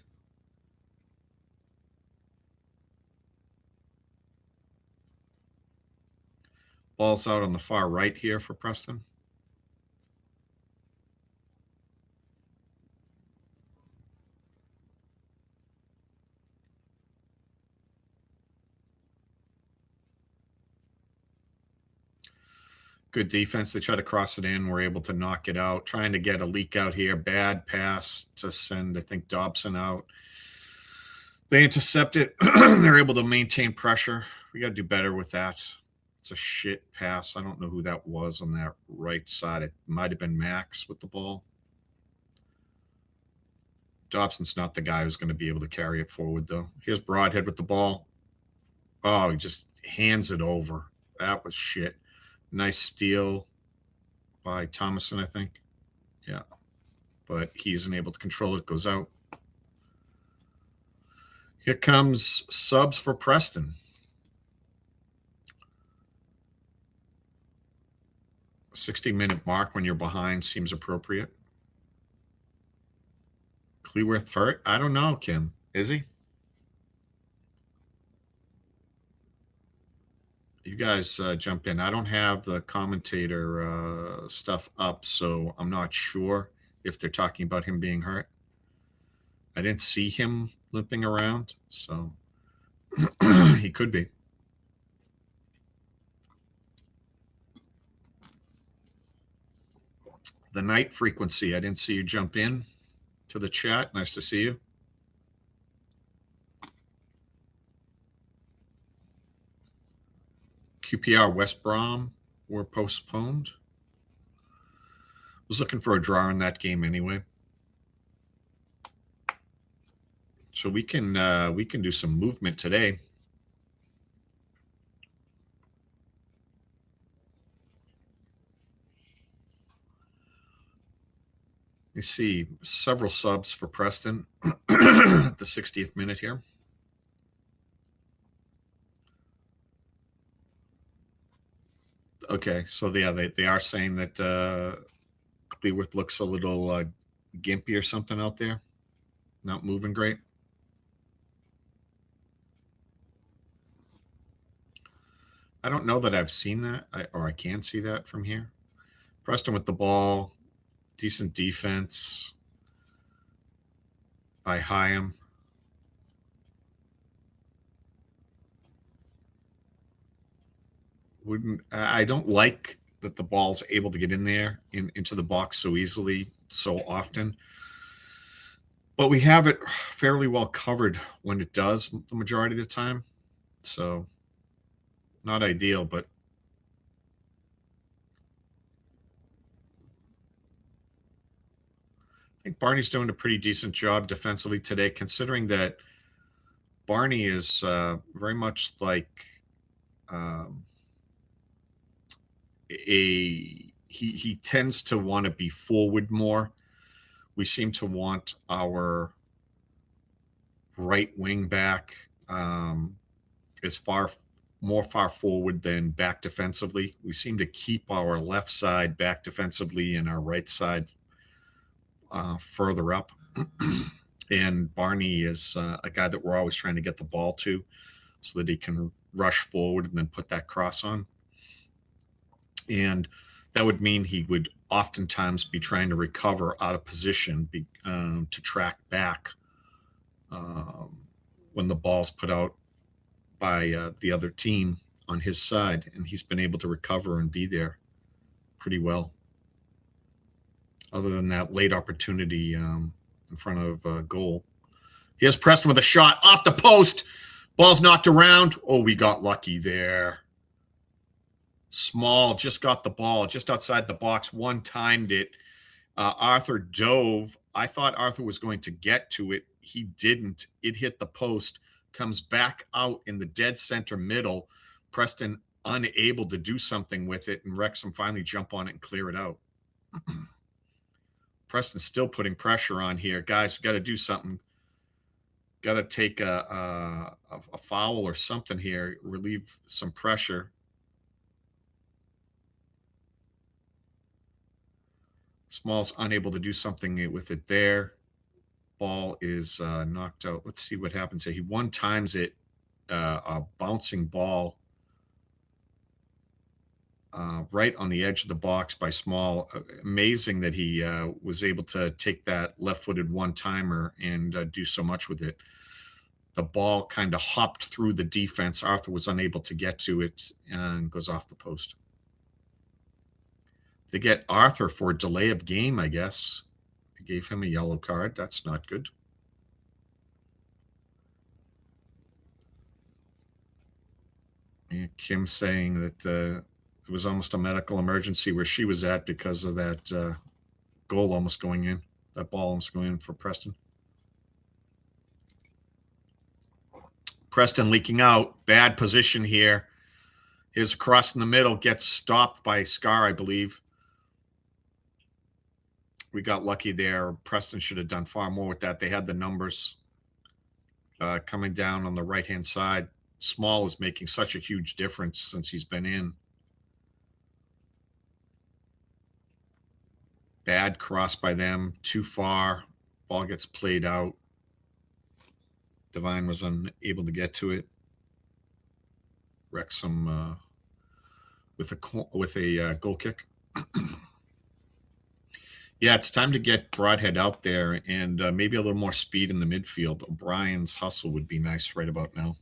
Ball's out on the far right here for Preston. Good defense. They try to cross it in. We're able to knock it out. Trying to get a leak out here. Bad pass to send, I think, Dobson out. They intercept it. They're able to maintain pressure. We got to do better with that. It's a shit pass. I don't know who that was on that right side. It might have been Max with the ball. Dobson's not the guy who's going to be able to carry it forward, though. Here's Broadhead with the ball. Oh, he just hands it over. That was shit. Nice steal by Thomason, I think. Yeah. But he isn't able to control it. Goes out. Here comes subs for Preston. 60-minute mark when you're behind seems appropriate. Cleworth hurt? I don't know, Kim. Is he? You guys jump in. I don't have the commentator stuff up, so I'm not sure if they're talking about him being hurt. I didn't see him limping around, so he could be. The night frequency. I didn't see you jump in to the chat. Nice to see you. QPR West Brom were postponed. Was looking for a draw in that game anyway. So we can do some movement today. You see several subs for Preston at the 60th minute here. Okay, so yeah, they are saying that Cleworth looks a little gimpy or something out there. Not moving great. I don't know that I've seen that, or I can see that from here. Preston with the ball. Decent defense by Hyam. I don't like that the ball's able to get in there into the box so easily, so often. But we have it fairly well covered when it does the majority of the time. So not ideal, but I think Barney's doing a pretty decent job defensively today, considering that Barney is very much like he tends to want to be forward more, We seem to want our right wing back as more far forward than back defensively. We seem to keep our left side back defensively and our right side further up. And Barney is a guy that we're always trying to get the ball to so that he can rush forward and then put that cross on. And that would mean he would oftentimes be trying to recover out of position to track back when the ball's put out by the other team on his side. And he's been able to recover and be there pretty well. Other than that late opportunity in front of goal. Here's Preston with a shot off the post. Ball's knocked around. Oh, we got lucky there. Small just got the ball just outside the box, one-timed it. Arthur dove. I thought Arthur was going to get to it. He didn't. It hit the post, comes back out in the dead center middle. Preston unable to do something with it, and Wrexham finally jump on it and clear it out. Preston's still putting pressure on here. Guys, we've got to do something. Got to take a foul or something here, relieve some pressure. Small's unable to do something with it there. Ball is knocked out. Let's see what happens here. He one-times it, a bouncing ball right on the edge of the box by Small. Amazing that he was able to take that left-footed one-timer and do so much with it. The ball kind of hopped through the defense. Arthur was unable to get to it and goes off the post. They get Arthur for a delay of game, I guess. They gave him a yellow card. That's not good. And Kim saying that it was almost a medical emergency where she was at because of that goal almost going in, that ball almost going in for Preston. Preston leaking out. Bad position here. Here's a cross in the middle. Gets stopped by Scar, I believe. We got lucky there. Preston should have done far more with that. They had the numbers coming down on the right-hand side. Small is making such a huge difference since he's been in. Bad cross by them. Too far. Ball gets played out. Devine was unable to get to it. Wrexham with a goal kick. Yeah, it's time to get Broadhead out there and maybe a little more speed in the midfield. O'Brien's hustle would be nice right about now.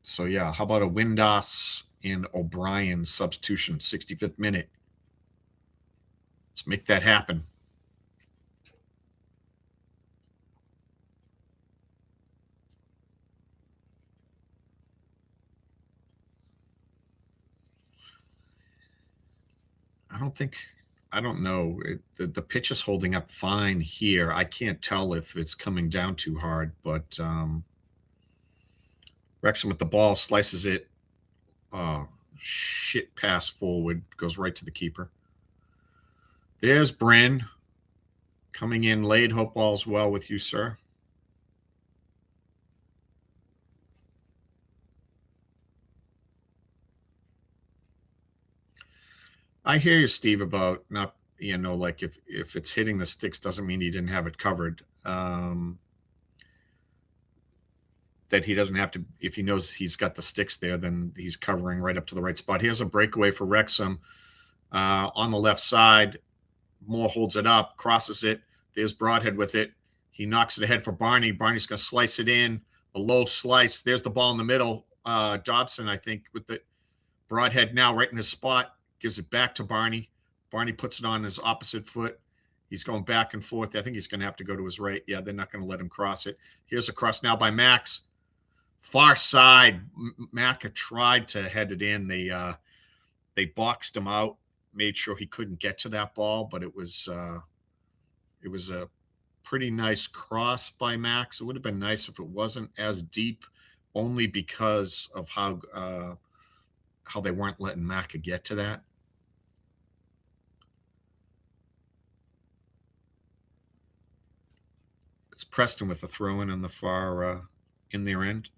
So, yeah, how about a Windass and O'Brien substitution, 65th minute? Let's make that happen. I don't know. The pitch is holding up fine here. I can't tell if it's coming down too hard, but Wrexham with the ball, slices it. Oh, shit pass forward. Goes right to the keeper. There's Bryn coming in late. Hope all's well with you, sir. I hear you, Steve, about not, like if it's hitting the sticks doesn't mean he didn't have it covered. That he doesn't have to, if he knows he's got the sticks there, then he's covering right up to the right spot. Here's a breakaway for Wrexham on the left side. Moore holds it up, crosses it. There's Broadhead with it. He knocks it ahead for Barney. Barney's going to slice it in. A low slice. There's the ball in the middle. Dobson, I think, with the Broadhead now right in his spot. Gives it back to Barney. Barney puts it on his opposite foot. He's going back and forth. I think he's going to have to go to his right. Yeah, they're not going to let him cross it. Here's a cross now by Max. Far side. Mac tried to head it in. They boxed him out, made sure he couldn't get to that ball, but it was a pretty nice cross by Max. It would have been nice if it wasn't as deep, only because of how they weren't letting Mac get to that. It's Preston with a throw in on the far in their end.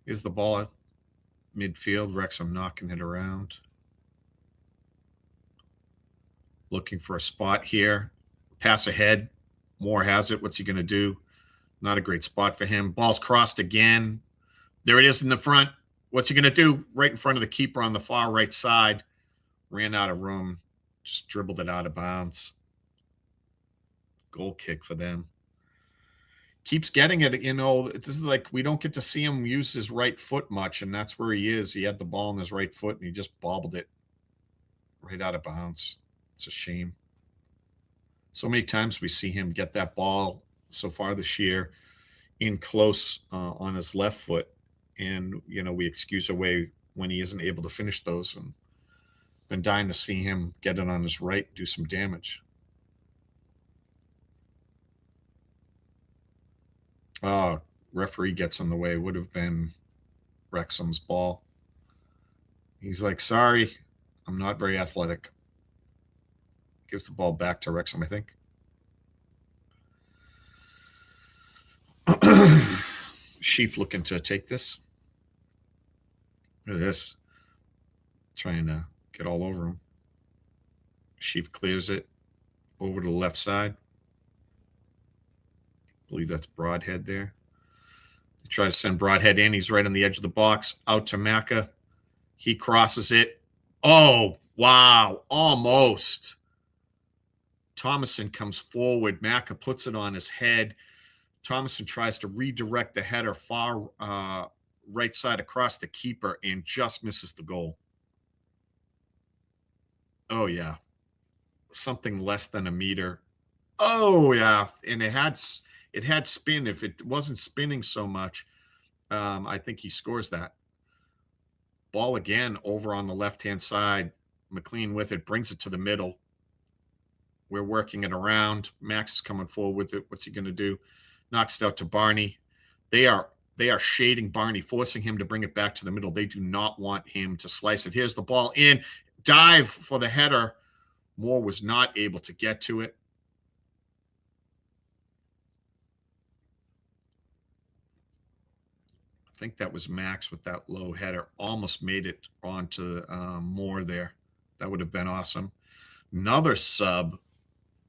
Here's the ball at midfield. Wrexham knocking it around. Looking for a spot here. Pass ahead. Moore has it. What's he going to do? Not a great spot for him. Ball's crossed again. There it is in the front. What's he going to do? Right in front of the keeper on the far right side. Ran out of room. Just dribbled it out of bounds. Goal kick for them. Keeps getting it, you know. This is like we don't get to see him use his right foot much, and that's where he is. He had the ball in his right foot, and he just bobbled it right out of bounds. It's a shame. So many times we see him get that ball so far this year in close on his left foot, and you know we excuse away when he isn't able to finish those, and been dying to see him get it on his right and do some damage. Oh, referee gets in the way. Would have been Wrexham's ball. He's like, sorry, I'm not very athletic. Gives the ball back to Wrexham, I think. Sheaf looking to take this. Look at this. Trying to get all over him. Sheaf clears it over to the left side. I believe that's Broadhead there. They try to send Broadhead in. He's right on the edge of the box. Out to Macca. He crosses it. Oh, wow. Almost. Thomason comes forward. Macca puts it on his head. Thomason tries to redirect the header far right side across the keeper and just misses the goal. Oh, yeah. Something less than a meter. Oh, yeah. And it had spin. If it wasn't spinning so much, I think he scores that. Ball again over on the left-hand side. McLean with it, brings it to the middle. We're working it around. Max is coming forward with it. What's he going to do? Knocks it out to Barney. They are shading Barney, forcing him to bring it back to the middle. They do not want him to slice it. Here's the ball in. Dive for the header. Moore was not able to get to it. I think that was Max with that low header. Almost made it onto Moore there. That would have been awesome. Another sub.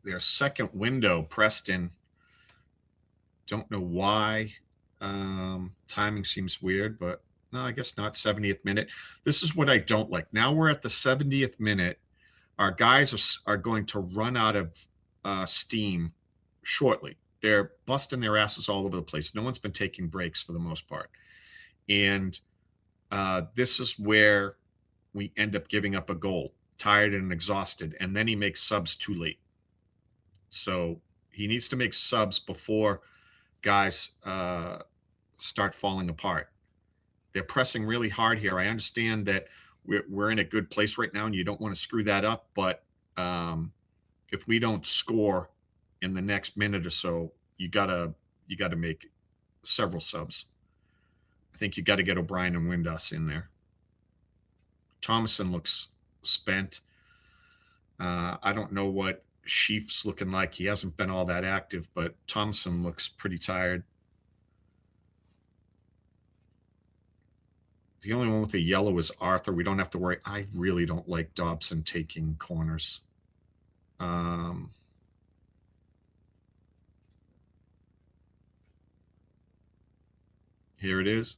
Their second window, Preston. Don't know why. Timing seems weird, but no, I guess not. 70th minute. This is what I don't like. Now we're at the 70th minute. Our guys are going to run out of steam shortly. They're busting their asses all over the place. No one's been taking breaks for the most part. And this is where we end up giving up a goal, tired and exhausted. And then he makes subs too late. So he needs to make subs before guys start falling apart. They're pressing really hard here. I understand that we're in a good place right now and you don't want to screw that up. But if we don't score in the next minute or so, you gotta make several subs. I think you got to get O'Brien and Windass in there. Thomason looks spent. I don't know what Sheaf's looking like. He hasn't been all that active, but Thomason looks pretty tired. The only one with the yellow is Arthur. We don't have to worry. I really don't like Dobson taking corners. Here it is.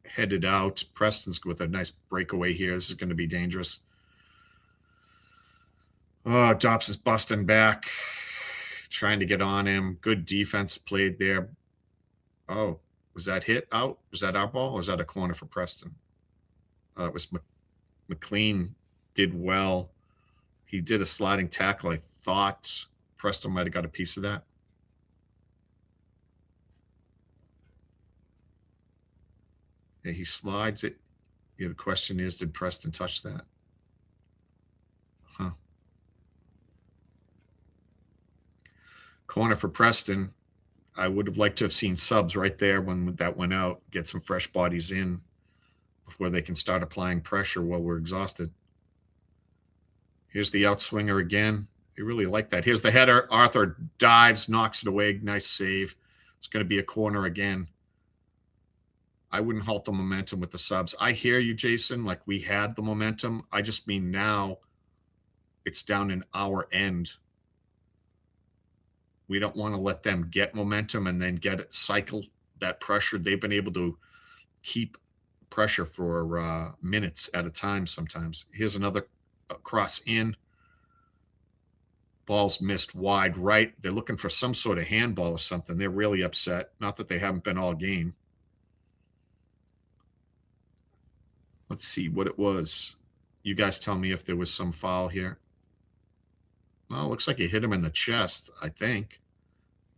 Headed out. Preston's with a nice breakaway here. This is going to be dangerous. Oh, Dobson's busting back. Trying to get on him. Good defense played there. Oh, was that hit out? Was that our ball or was that a corner for Preston? It was McLean did well. He did a sliding tackle. I thought Preston might have got a piece of that. Yeah, he slides it. Yeah, the question is, did Preston touch that? Huh. Corner for Preston. I would have liked to have seen subs right there when that went out, get some fresh bodies in before they can start applying pressure while we're exhausted. Here's the outswinger again. You really like that. Here's the header. Arthur dives, knocks it away. Nice save. It's going to be a corner again. I wouldn't halt the momentum with the subs. I hear you, Jason. Like, we had the momentum. I just mean now it's down in our end. We don't want to let them get momentum and then get it cycle that pressure. They've been able to keep pressure for minutes at a time sometimes. Here's another cross in. Ball's missed wide right. They're looking for some sort of handball or something. They're really upset. Not that they haven't been all game. Let's see what it was. You guys tell me if there was some foul here. Well, it looks like he hit him in the chest, I think.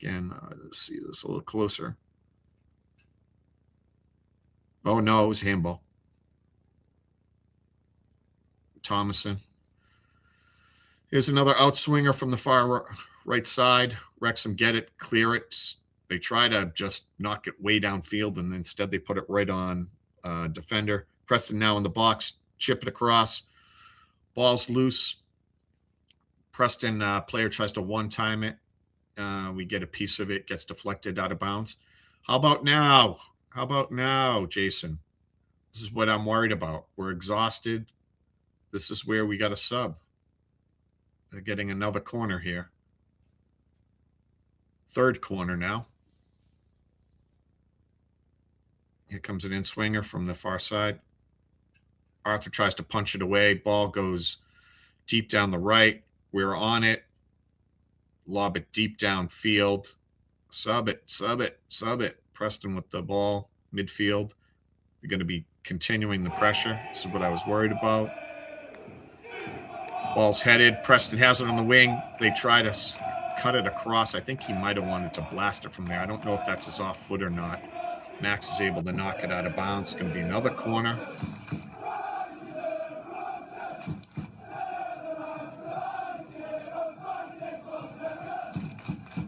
Again, let's see this a little closer. Oh, no, it was handball. Thomason. Here's another outswinger from the far right side. Wrexham get it, clear it. They try to just knock it way downfield, and instead they put it right on defender. Preston now in the box, chip it across. Ball's loose. Preston player tries to one-time it. We get a piece of it, gets deflected out of bounds. How about now? How about now, Jason? This is what I'm worried about. We're exhausted. This is where we got a sub. They're getting another corner here. Third corner now. Here comes an in-swinger from the far side. Arthur tries to punch it away. Ball goes deep down the right. We're on it. Lob it deep downfield. Sub it, sub it, sub it. Preston with the ball, midfield. They're going to be continuing the pressure. This is what I was worried about. Ball's headed. Preston has it on the wing. They try to cut it across. I think he might have wanted to blast it from there. I don't know if that's his off foot or not. Max is able to knock it out of bounds. It's going to be another corner.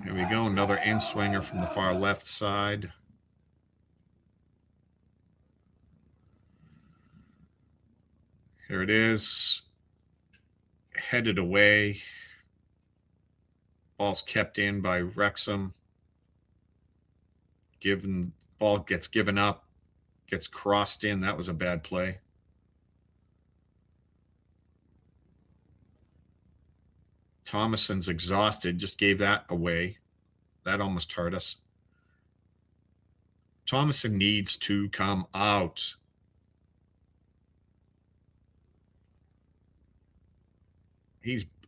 Here we go. Another in-swinger from the far left side. Here it is. Headed away. Ball's kept in by Wrexham. Ball gets given up. Gets crossed in. That was a bad play. Thomason's exhausted. Just gave that away. That almost hurt us. Thomason needs to come out.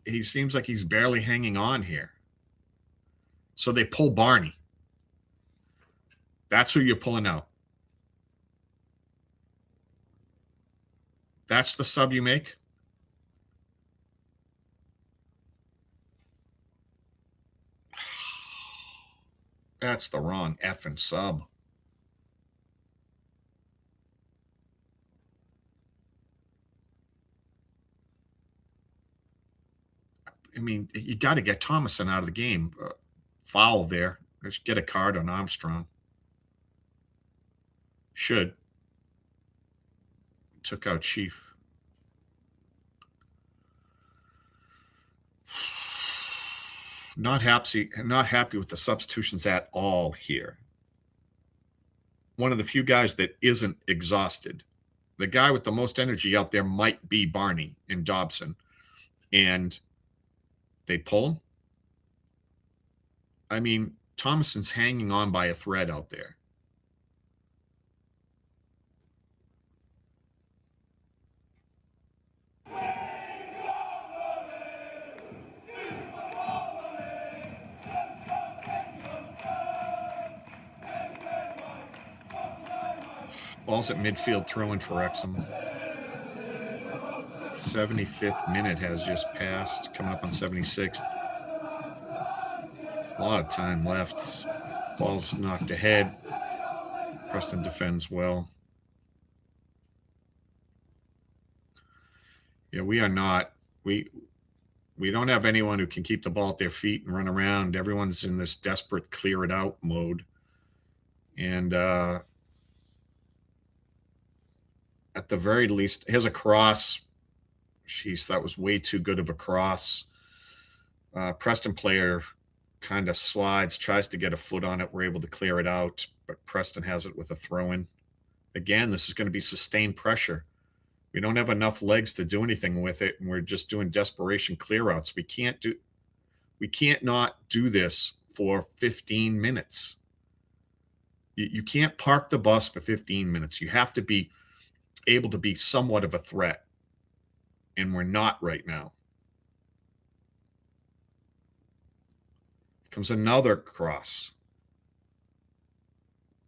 He seems like he's barely hanging on here. So they pull Barney. That's who you're pulling out. That's the sub you make? That's the wrong effing sub. I mean, you got to get Thomason out of the game. Foul there. Let's get a card on Armstrong. Should. Took out Chief. Not happy with the substitutions at all here. One of the few guys that isn't exhausted. The guy with the most energy out there might be Barney and Dobson. And they pull him. I mean, Thomason's hanging on by a thread out there. Ball's at midfield, throwing for Wrexham. 75th minute has just passed, coming up on 76th. A lot of time left. Ball's knocked ahead. Preston defends well. Yeah, we are not. We We don't have anyone who can keep the ball at their feet and run around. Everyone's in this desperate clear it out mode. And at the very least, here's a cross. Jeez, that was way too good of a cross. Preston player kind of slides, tries to get a foot on it. We're able to clear it out, but Preston has it with a throw-in. Again, this is going to be sustained pressure. We don't have enough legs to do anything with it, and we're just doing desperation clear-outs. We can't not do this for 15 minutes. You can't park the bus for 15 minutes. You have to be able to be somewhat of a threat, and we're not right now. Comes another cross.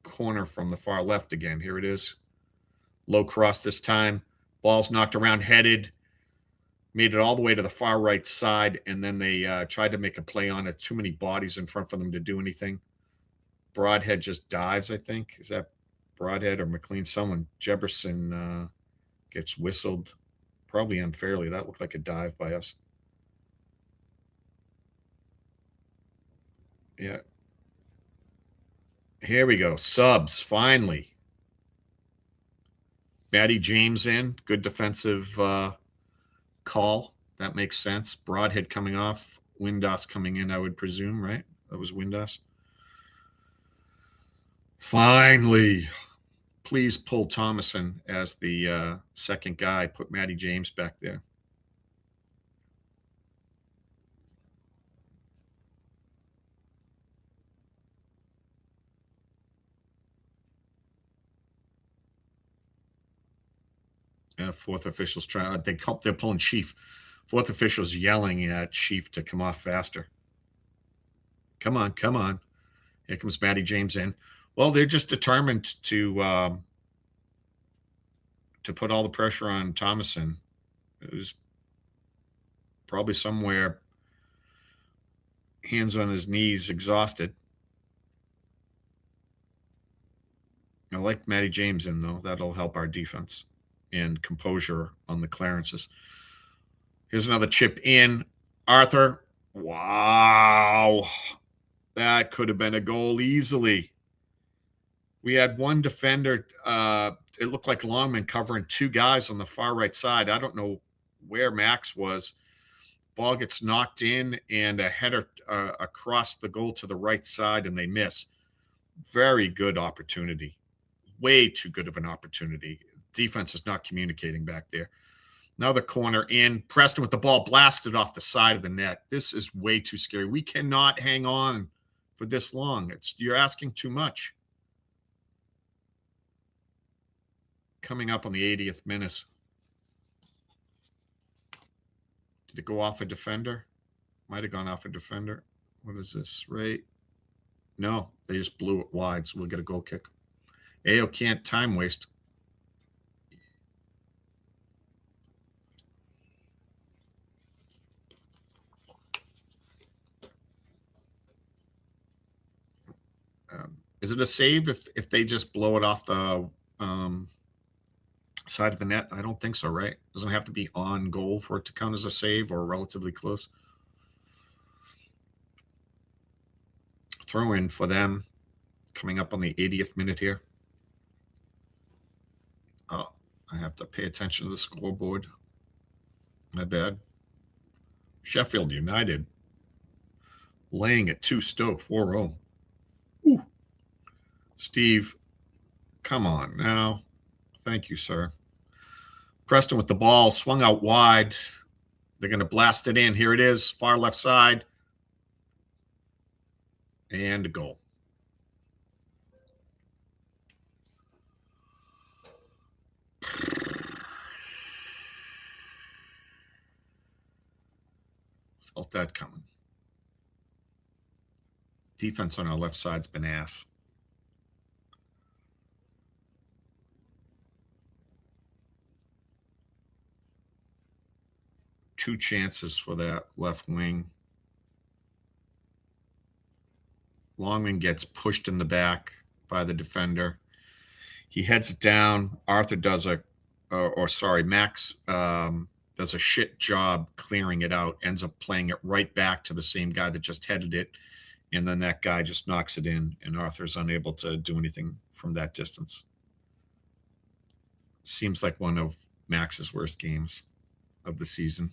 Corner from the far left again. Here it is. Low cross this time. Ball's knocked around, headed. Made it all the way to the far right side, and then they tried to make a play on it. Too many bodies in front for them to do anything. Broadhead just dives, I think. Is that Broadhead or McLean? Someone. Jefferson gets whistled. Probably unfairly. That looked like a dive by us. Yeah. Here we go. Subs, finally. Matty James in. Good defensive call. That makes sense. Broadhead coming off. Windass coming in, I would presume, right? That was Windass. Finally. Please pull Thomason as the second guy. Put Matty James back there. Fourth officials trying. They're pulling Chief. Fourth officials yelling at Chief to come off faster. Come on, come on. Here comes Matty James in. Well, they're just determined to put all the pressure on Thomason. It was probably somewhere hands on his knees, exhausted. I like Matty James in, though. That'll help our defense and composure on the clearances. Here's another chip in. Arthur. Wow. That could have been a goal easily. We had one defender. It looked like Longman covering two guys on the far right side. I don't know where Max was. Ball gets knocked in and a header across the goal to the right side, and they miss. Very good opportunity. Way too good of an opportunity. Defense is not communicating back there. Another corner in. Preston with the ball blasted off the side of the net. This is way too scary. We cannot hang on for this long. You're asking too much. Coming up on the 80th minute. Did it go off a defender? Might have gone off a defender. What is this? Right? No, they just blew it wide, so we'll get a goal kick. AO can't time waste. Is it a save if they just blow it off the side of the net? I don't think so, right? Doesn't have to be on goal for it to count as a save or relatively close. Throw in for them coming up on the 80th minute here. Oh, I have to pay attention to the scoreboard. My bad. Sheffield United laying at 2 Stoke 4-0. Ooh. Steve, come on now. Thank you, sir. Preston with the ball, swung out wide. They're going to blast it in. Here it is, far left side. And a goal. Felt that coming. Defense on our left side's been ass. Two chances for that left wing. Longman gets pushed in the back by the defender. He heads it down. Arthur does Max, the does a shit job clearing it out, ends up playing it right back to the same guy that just headed it. And then that guy just knocks it in, and Arthur's unable to do anything from that distance. Seems like one of Max's worst games of the season.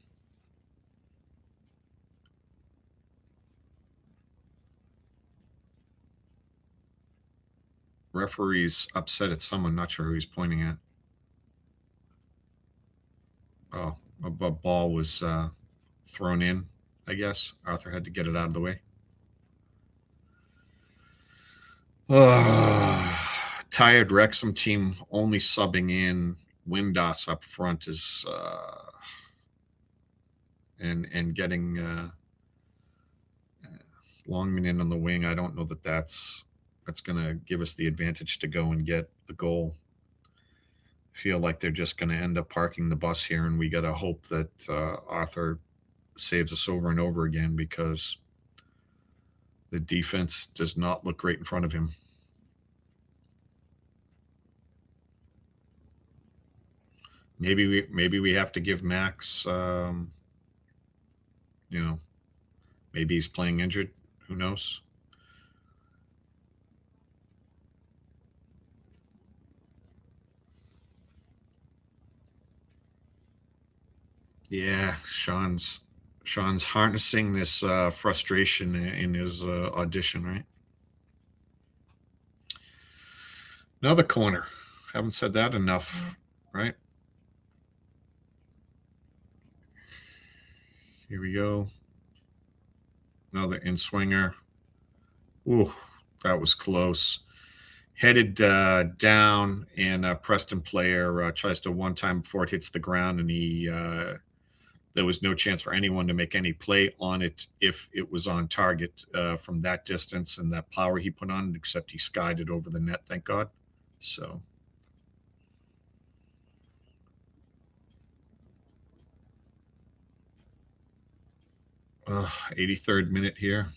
Referee's upset at someone, not sure who he's pointing at. Oh, a ball was thrown in, I guess. Arthur had to get it out of the way. Tired Wrexham team only subbing in Windass up front is and getting Longman in on the wing. I don't know that that's going to give us the advantage to go and get a goal. I feel like they're just going to end up parking the bus here, and we got to hope that Arthur saves us over and over again, because the defense does not look great in front of him. Maybe we have to give Max, maybe he's playing injured. Who knows? Yeah, Shaun's harnessing this frustration in his audition, right? Another corner. Haven't said that enough, right? Here we go. Another in-swinger. Ooh, that was close. Headed down, and a Preston player tries to one time before it hits the ground, and there was no chance for anyone to make any play on it if it was on target from that distance and that power he put on it, except he skied it over the net, thank God. So, uh, 83rd minute here.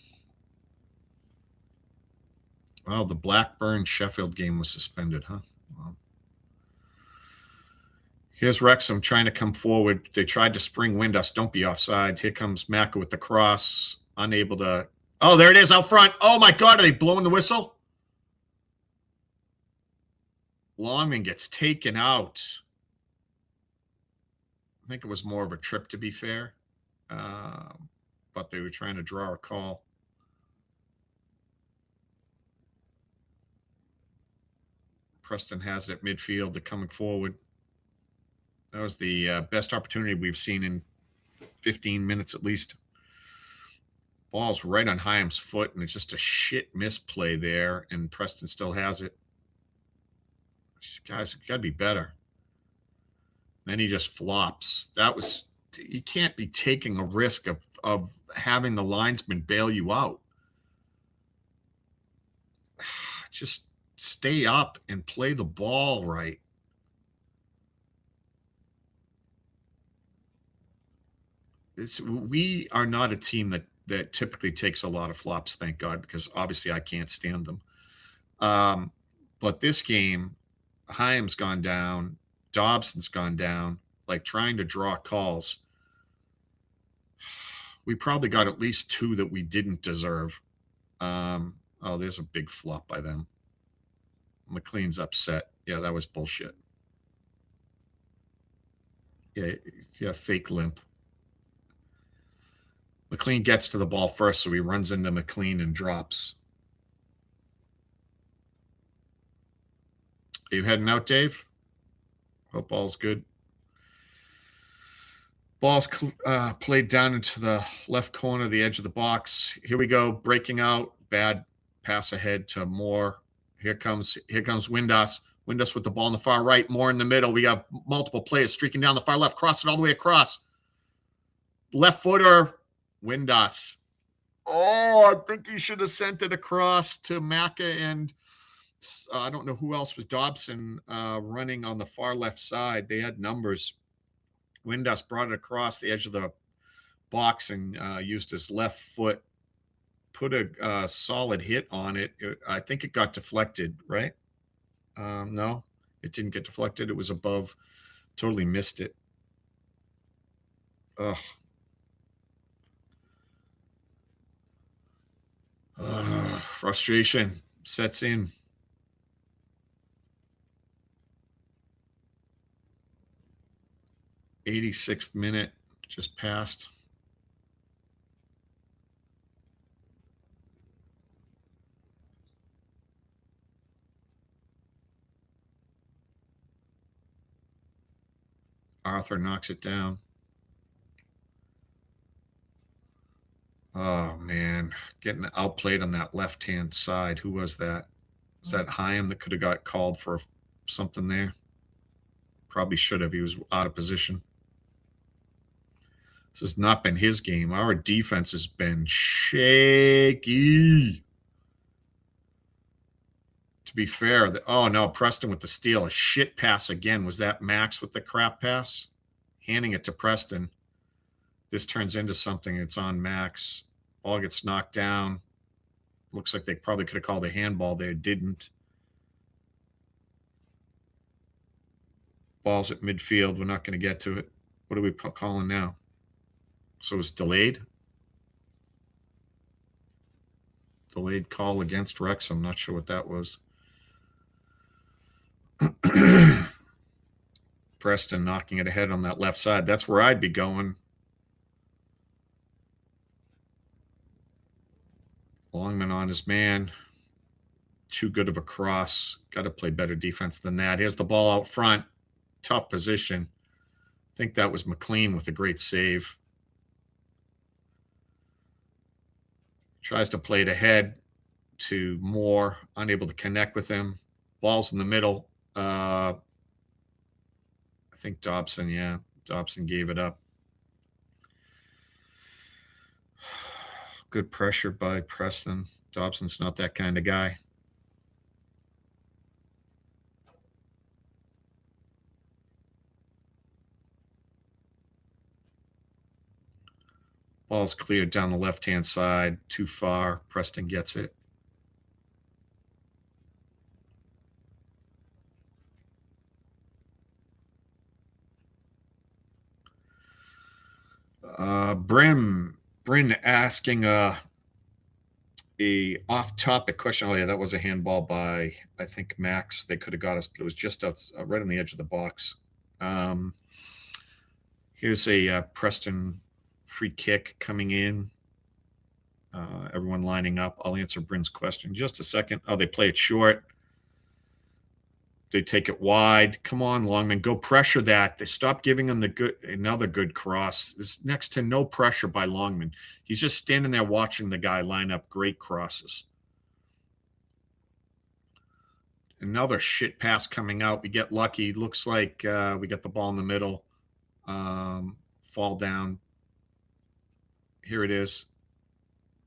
Wow, the Blackburn-Sheffield game was suspended, huh? Wow. Here's Wrexham trying to come forward. They tried to spring Windass. Don't be offside. Here comes Macca with the cross. Unable to... Oh, there it is out front. Oh, my God. Are they blowing the whistle? Longman gets taken out. I think it was more of a trip, to be fair. But they were trying to draw a call. Preston has it at midfield. They're coming forward. That was the best opportunity we've seen in 15 minutes at least. Ball's right on Hyam's foot, and it's just a shit misplay there, and Preston still has it. Guys, got to be better. Then he just flops. That was... You can't be taking a risk of having the linesman bail you out. Just stay up and play the ball right. We are not a team that typically takes a lot of flops, thank God, because obviously I can't stand them. But this game, Hyam's gone down, Dobson's gone down, like trying to draw calls. We probably got at least two that we didn't deserve. Oh, there's a big flop by them. McLean's upset. Yeah, that was bullshit. Yeah, fake limp. McLean gets to the ball first, so he runs into McLean and drops. Are you heading out, Dave? Hope all's good. Ball's played down into the left corner, the edge of the box. Here we go, breaking out. Bad pass ahead to Moore. Here comes Windass. Windass with the ball on the far right. Moore in the middle. We have multiple players streaking down the far left, crossing all the way across. Left footer, Windass. Oh, I think he should have sent it across to Macca, and I don't know who else was Dobson running on the far left side. They had numbers. Windass brought it across the edge of the box and used his left foot, put a solid hit on it. I think it got deflected, right? No, it didn't get deflected. It was above. Totally missed it. Ugh. Frustration sets in. 86th minute just passed. Arthur knocks it down. Oh, man. Getting outplayed on that left-hand side. Who was that? Was that Hyam that could have got called for something there? Probably should have. He was out of position. This has not been his game. Our defense has been shaky. To be fair, oh no, Preston with the steal. A shit pass again. Was that Max with the crap pass? Handing it to Preston. This turns into something. It's on Max. Ball gets knocked down. Looks like they probably could have called a handball there. Didn't. Ball's at midfield. We're not going to get to it. What are we calling now? So it's delayed? Delayed call against Wrexham. I'm not sure what that was. Preston knocking it ahead on that left side. That's where I'd be going. Longman on his man. Too good of a cross. Got to play better defense than that. Here's the ball out front. Tough position. I think that was McLean with a great save. Tries to play it ahead to Moore. Unable to connect with him. Ball's in the middle. I think Dobson, yeah. Dobson gave it up. Good pressure by Preston. Dobson's not that kind of guy. Ball's cleared down the left-hand side. Too far. Preston gets it. Bryn asking a off-topic question. Oh yeah, that was a handball by, I think, Max. They could have got us, but it was just out, right on the edge of the box. Here's a Preston free kick coming in. Everyone lining up. I'll answer Bryn's question in just a second. Oh, they play it short. They take it wide. Come on, Longman, go pressure that. They stop giving him another good cross. There's next to no pressure by Longman. He's just standing there watching the guy line up great crosses. Another shit pass coming out. We get lucky. Looks like we get the ball in the middle. Fall down. Here it is.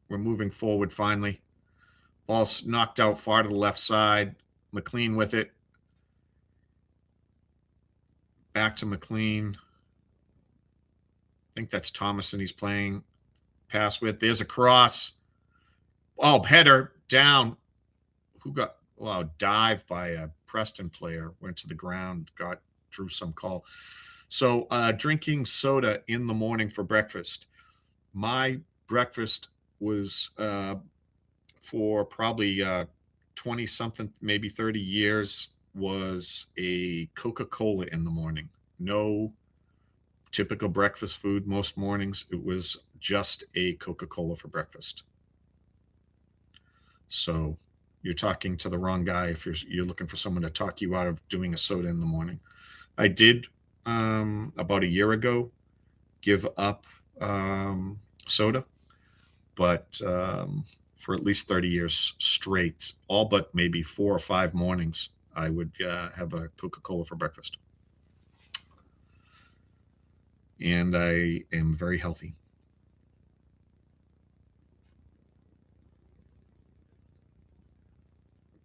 We're moving forward finally. Ball's knocked out far to the left side. McLean with it. Back to McLean. I think that's Thomason he's playing. Pass with. There's a cross. Oh, header down. Who got, wow, dive by a Preston player. Went to the ground, drew some call. So drinking soda in the morning for breakfast. My breakfast was for probably 20-something, maybe 30 years, was a Coca-Cola in the morning. No typical breakfast food most mornings. It was just a Coca-Cola for breakfast. So you're talking to the wrong guy if you're looking for someone to talk you out of doing a soda in the morning. I did about a year ago give up soda, but for at least 30 years straight, all but maybe 4 or 5 mornings, I would have a Coca-Cola for breakfast. And I am very healthy.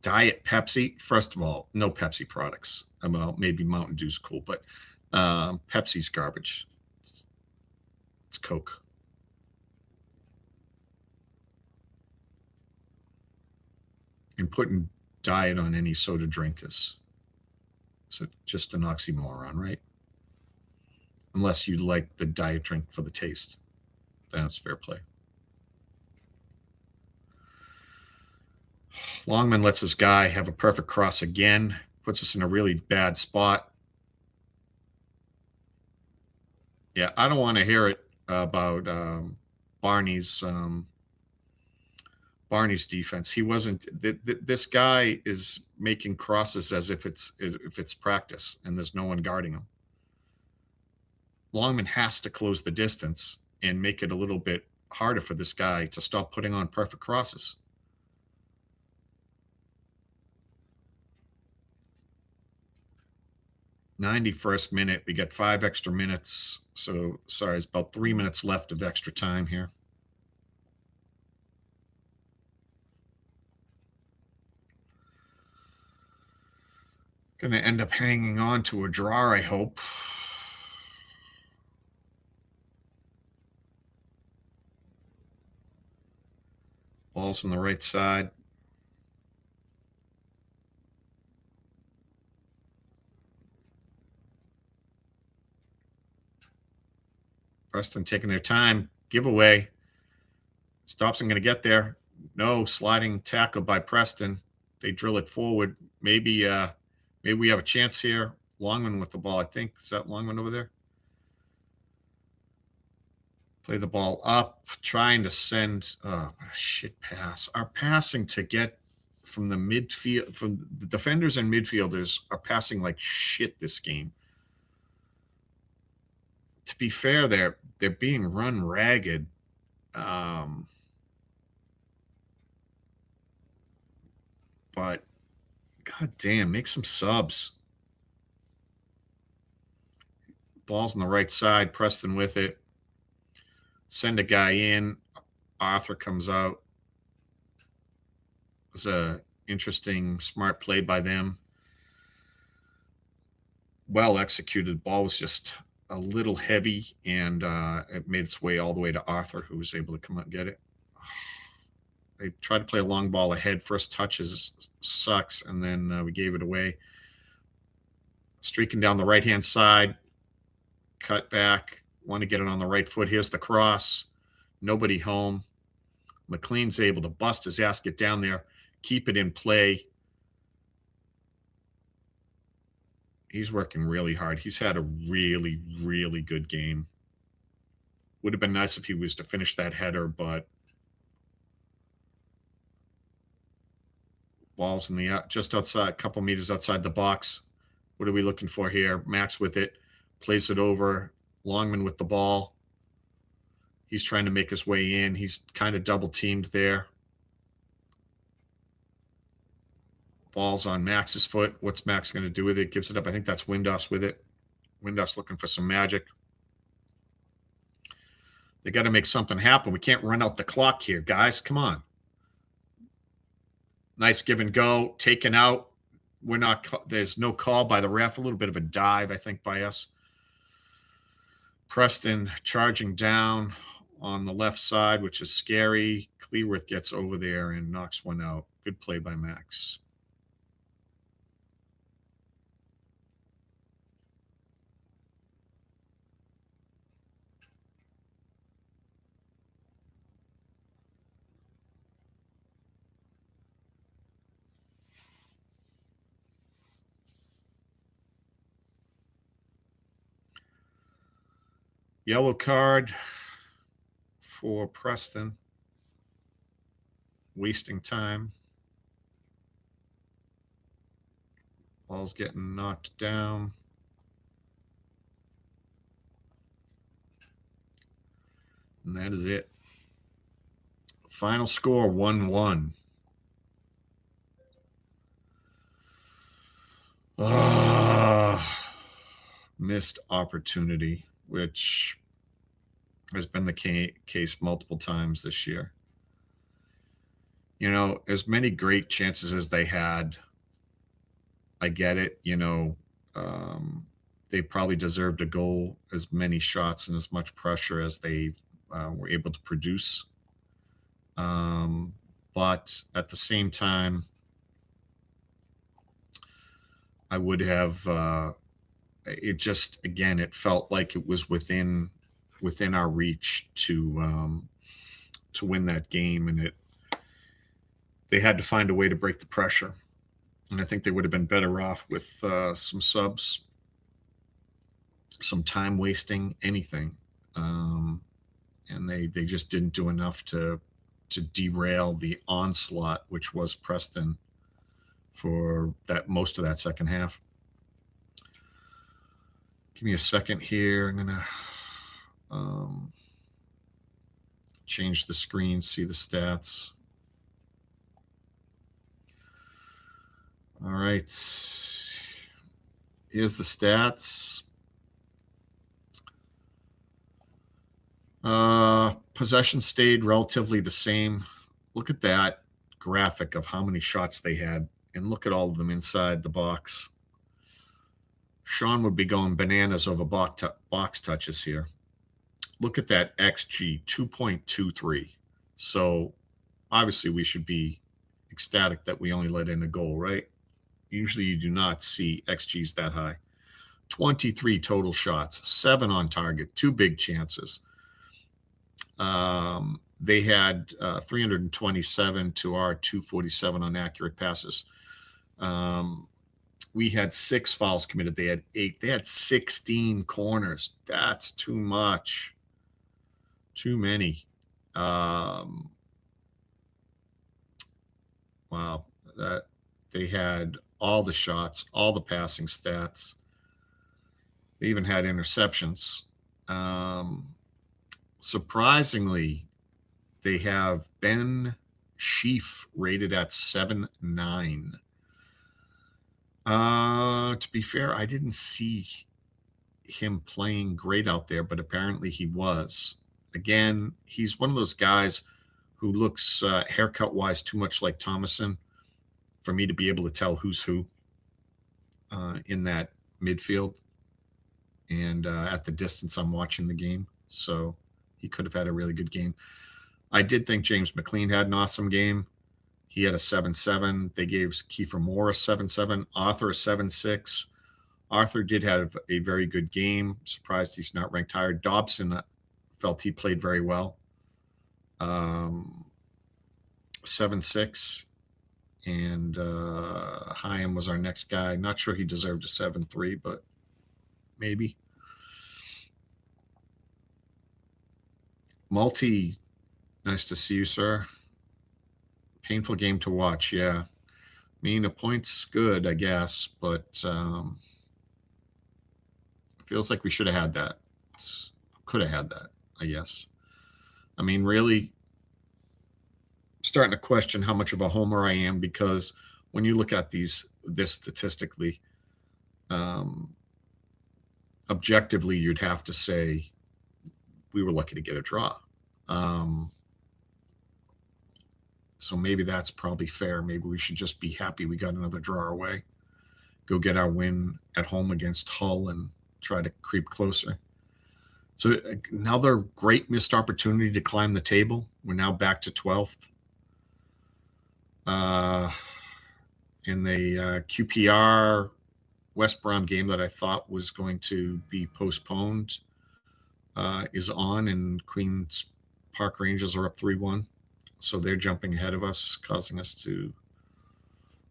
Diet Pepsi, first of all, no Pepsi products. Well, maybe Mountain Dew's cool, but Pepsi's garbage. It's Coke. And putting diet on any soda drink is just an oxymoron, right? unless you like the diet drink for the taste. Then it's fair play. Longman lets his guy have a perfect cross again, puts us in a really bad spot. Yeah, I don't want to hear it about Barney's defense. He wasn't. This guy is making crosses as if it's practice, and there's no one guarding him. Longman has to close the distance and make it a little bit harder for this guy to stop putting on perfect crosses. '91st minute. We got 5 extra minutes. So, sorry, it's about 3 minutes left of extra time here. Going to end up hanging on to a draw, I hope. Ball's on the right side. Preston taking their time. Giveaway. Stops. I'm going to get there. No, sliding tackle by Preston. They drill it forward. Maybe we have a chance here. Longman with the ball, I think. Is that Longman over there? Play the ball up, trying to send shit pass. Our passing to get from the midfield, from the defenders and midfielders are passing like shit this game. To be fair, they're being run ragged. But god damn, make some subs. Ball's on the right side. Preston with it. Send a guy in. Arthur comes out. It was a interesting, smart play by them. Well executed. Ball was just a little heavy, and it made its way all the way to Arthur, who was able to come out and get it. They tried to play a long ball ahead. First touches sucks, and then we gave it away. Streaking down the right-hand side. Cut back. Want to get it on the right foot. Here's the cross. Nobody home. McLean's able to bust his ass, get down there, keep it in play. He's working really hard. He's had a really, really good game. Would have been nice if he was to finish that header, but ball's in the just outside, a couple meters outside the box. What are we looking for here? Max with it, plays it over. Longman with the ball. He's trying to make his way in. He's kind of double teamed there. Ball's on Max's foot. What's Max going to do with it? Gives it up. I think that's Windass with it. Windass looking for some magic. They got to make something happen. We can't run out the clock here, guys. Come on. Nice give and go. Taken out. We're not. There's no call by the ref. A little bit of a dive, I think, by us. Preston charging down on the left side, which is scary. Clearworth gets over there and knocks one out. Good play by Max. Yellow card for Preston. Wasting time. Ball's getting knocked down. And that is it. Final score 1-1. Missed opportunity, which has been the case multiple times this year. You know, as many great chances as they had, I get it. You know, they probably deserved a goal, as many shots and as much pressure as they were able to produce. But at the same time, I would have it just, again, it felt like it was within our reach to win that game, and they had to find a way to break the pressure. And I think they would have been better off with some subs, some time wasting, anything. And they just didn't do enough to derail the onslaught, which was Preston, for that most of that second half. Give me a second here. I'm gonna change the screen, see the stats. All right, here's the stats. Possession stayed relatively the same. Look at that graphic of how many shots they had, and look at all of them inside the box. Shaun would be going bananas over box touches here. Look at that XG, 2.23. So obviously we should be ecstatic that we only let in a goal, right? Usually you do not see XGs that high. 23 total shots, 7 on target, 2 big chances. They had 327 to our 247 on accurate passes. We had 6 fouls committed. They had 8. They had 16 corners. That's too much. Too many. Wow. That they had all the shots, all the passing stats. They even had interceptions. Surprisingly, they have Ben Sheaf rated at 7.9. To be fair, I didn't see him playing great out there, but apparently he was. Again, he's one of those guys who looks haircut-wise too much like Thomason for me to be able to tell who's who in that midfield. And at the distance, I'm watching the game. So he could have had a really good game. I did think James McLean had an awesome game. He had a 7.7. They gave Kiefer Moore a 7.7. Arthur a 7.6. Arthur did have a very good game. Surprised he's not ranked higher. Dobson felt he played very well. 7.6. And Hyam was our next guy. Not sure he deserved a 7.3, but maybe. Multi, nice to see you, sir. Painful game to watch, yeah. I mean, a point's good, I guess, but it feels like we should have had that. Could have had that, I guess. I mean, really starting to question how much of a homer I am, because when you look at this statistically, objectively, you'd have to say we were lucky to get a draw. So maybe that's probably fair. Maybe we should just be happy we got another draw away, go get our win at home against Hull and try to creep closer. So another great missed opportunity to climb the table. We're now back to 12th. In the QPR West Brom game that I thought was going to be postponed is on, and Queen's Park Rangers are up 3-1. So they're jumping ahead of us, causing us to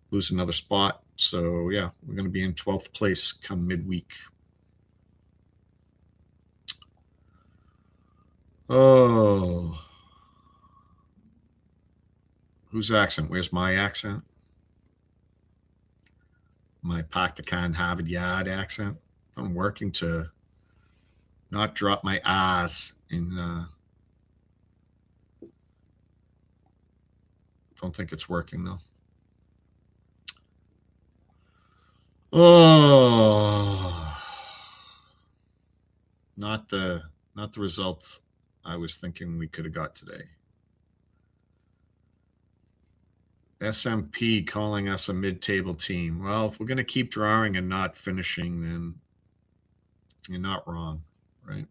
lose another spot. So, yeah, we're going to be in 12th place come midweek. Oh. Whose accent? Where's my accent? My Paktakan Harvard Yard accent. I'm working to not drop my R's in... Don't think it's working, though. Oh. Not the result I was thinking we could have got today. SMP calling us a mid-table team. Well, if we're going to keep drawing and not finishing, then you're not wrong, right?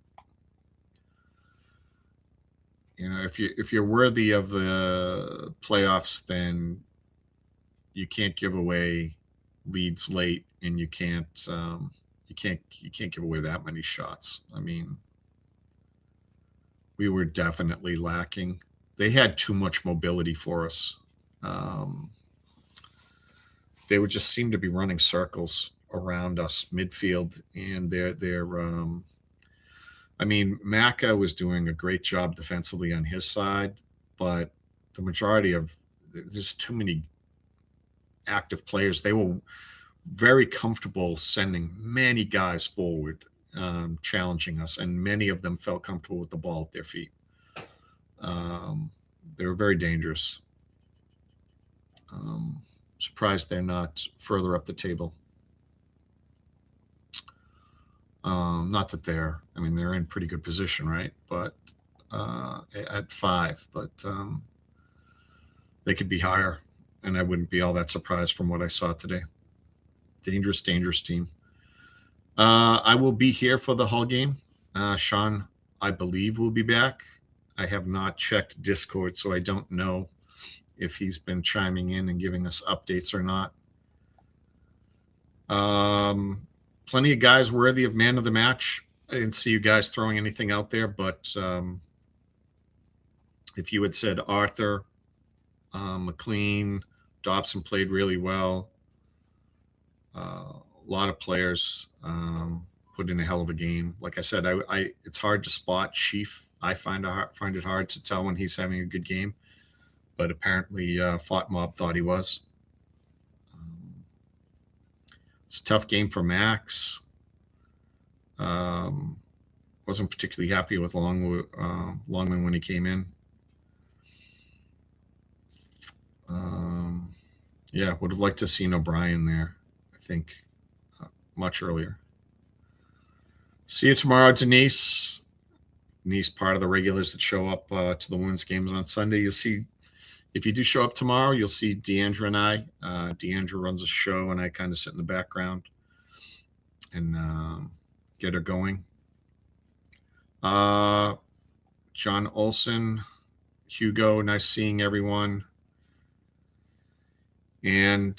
You know, if you're worthy of the playoffs, then you can't give away leads late, and you can't You can't give away that many shots. I mean, we were definitely lacking. They had too much mobility for us. They would just seem to be running circles around us midfield, and I mean, Maka was doing a great job defensively on his side, but the majority of there's too many active players. They were very comfortable sending many guys forward, challenging us, and many of them felt comfortable with the ball at their feet. They were very dangerous. Surprised they're not further up the table. Not that they're in pretty good position, right? But at 5, but they could be higher, and I wouldn't be all that surprised from what I saw today. Dangerous team. I will be here for the Hull game. Shaun, I believe, will be back. I have not checked Discord, so I don't know if he's been chiming in and giving us updates or not. Plenty of guys worthy of man of the match. I didn't see you guys throwing anything out there, but if you had said Arthur, McLean, Dobson played really well. A lot of players put in a hell of a game. Like I said, it's hard to spot Sheaf. I find it hard to tell when he's having a good game, but apparently Fought Mob thought he was. It's a tough game for Max. Wasn't particularly happy with Longman when he came in. Yeah, would have liked to have seen O'Brien there, I think, much earlier. See you tomorrow, Denise. Denise, part of the regulars that show up to the women's games on Sunday. You'll see, if you do show up tomorrow, you'll see Deandra and I. Deandra runs a show, and I kind of sit in the background and get her going. John Olson, Hugo, nice seeing everyone. And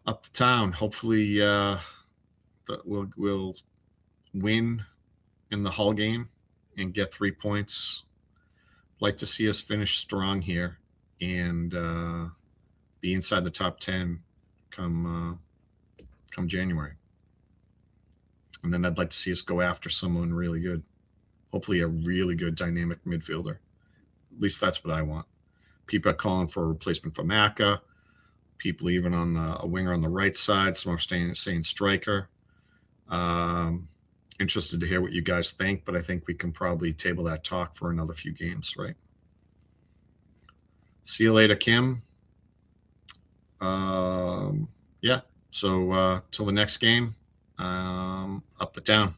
up to town. Hopefully we'll win in the Hull game and get 3 points. Like to see us finish strong here and be inside the top 10 come January. And then I'd like to see us go after someone really good. Hopefully a really good dynamic midfielder. At least that's what I want. People are calling for a replacement for Maka. People even on a winger on the right side. Some are saying striker. Interested to hear what you guys think, but I think we can probably table that talk for another few games, right? See you later, Kim. Yeah, so till the next game, up the town.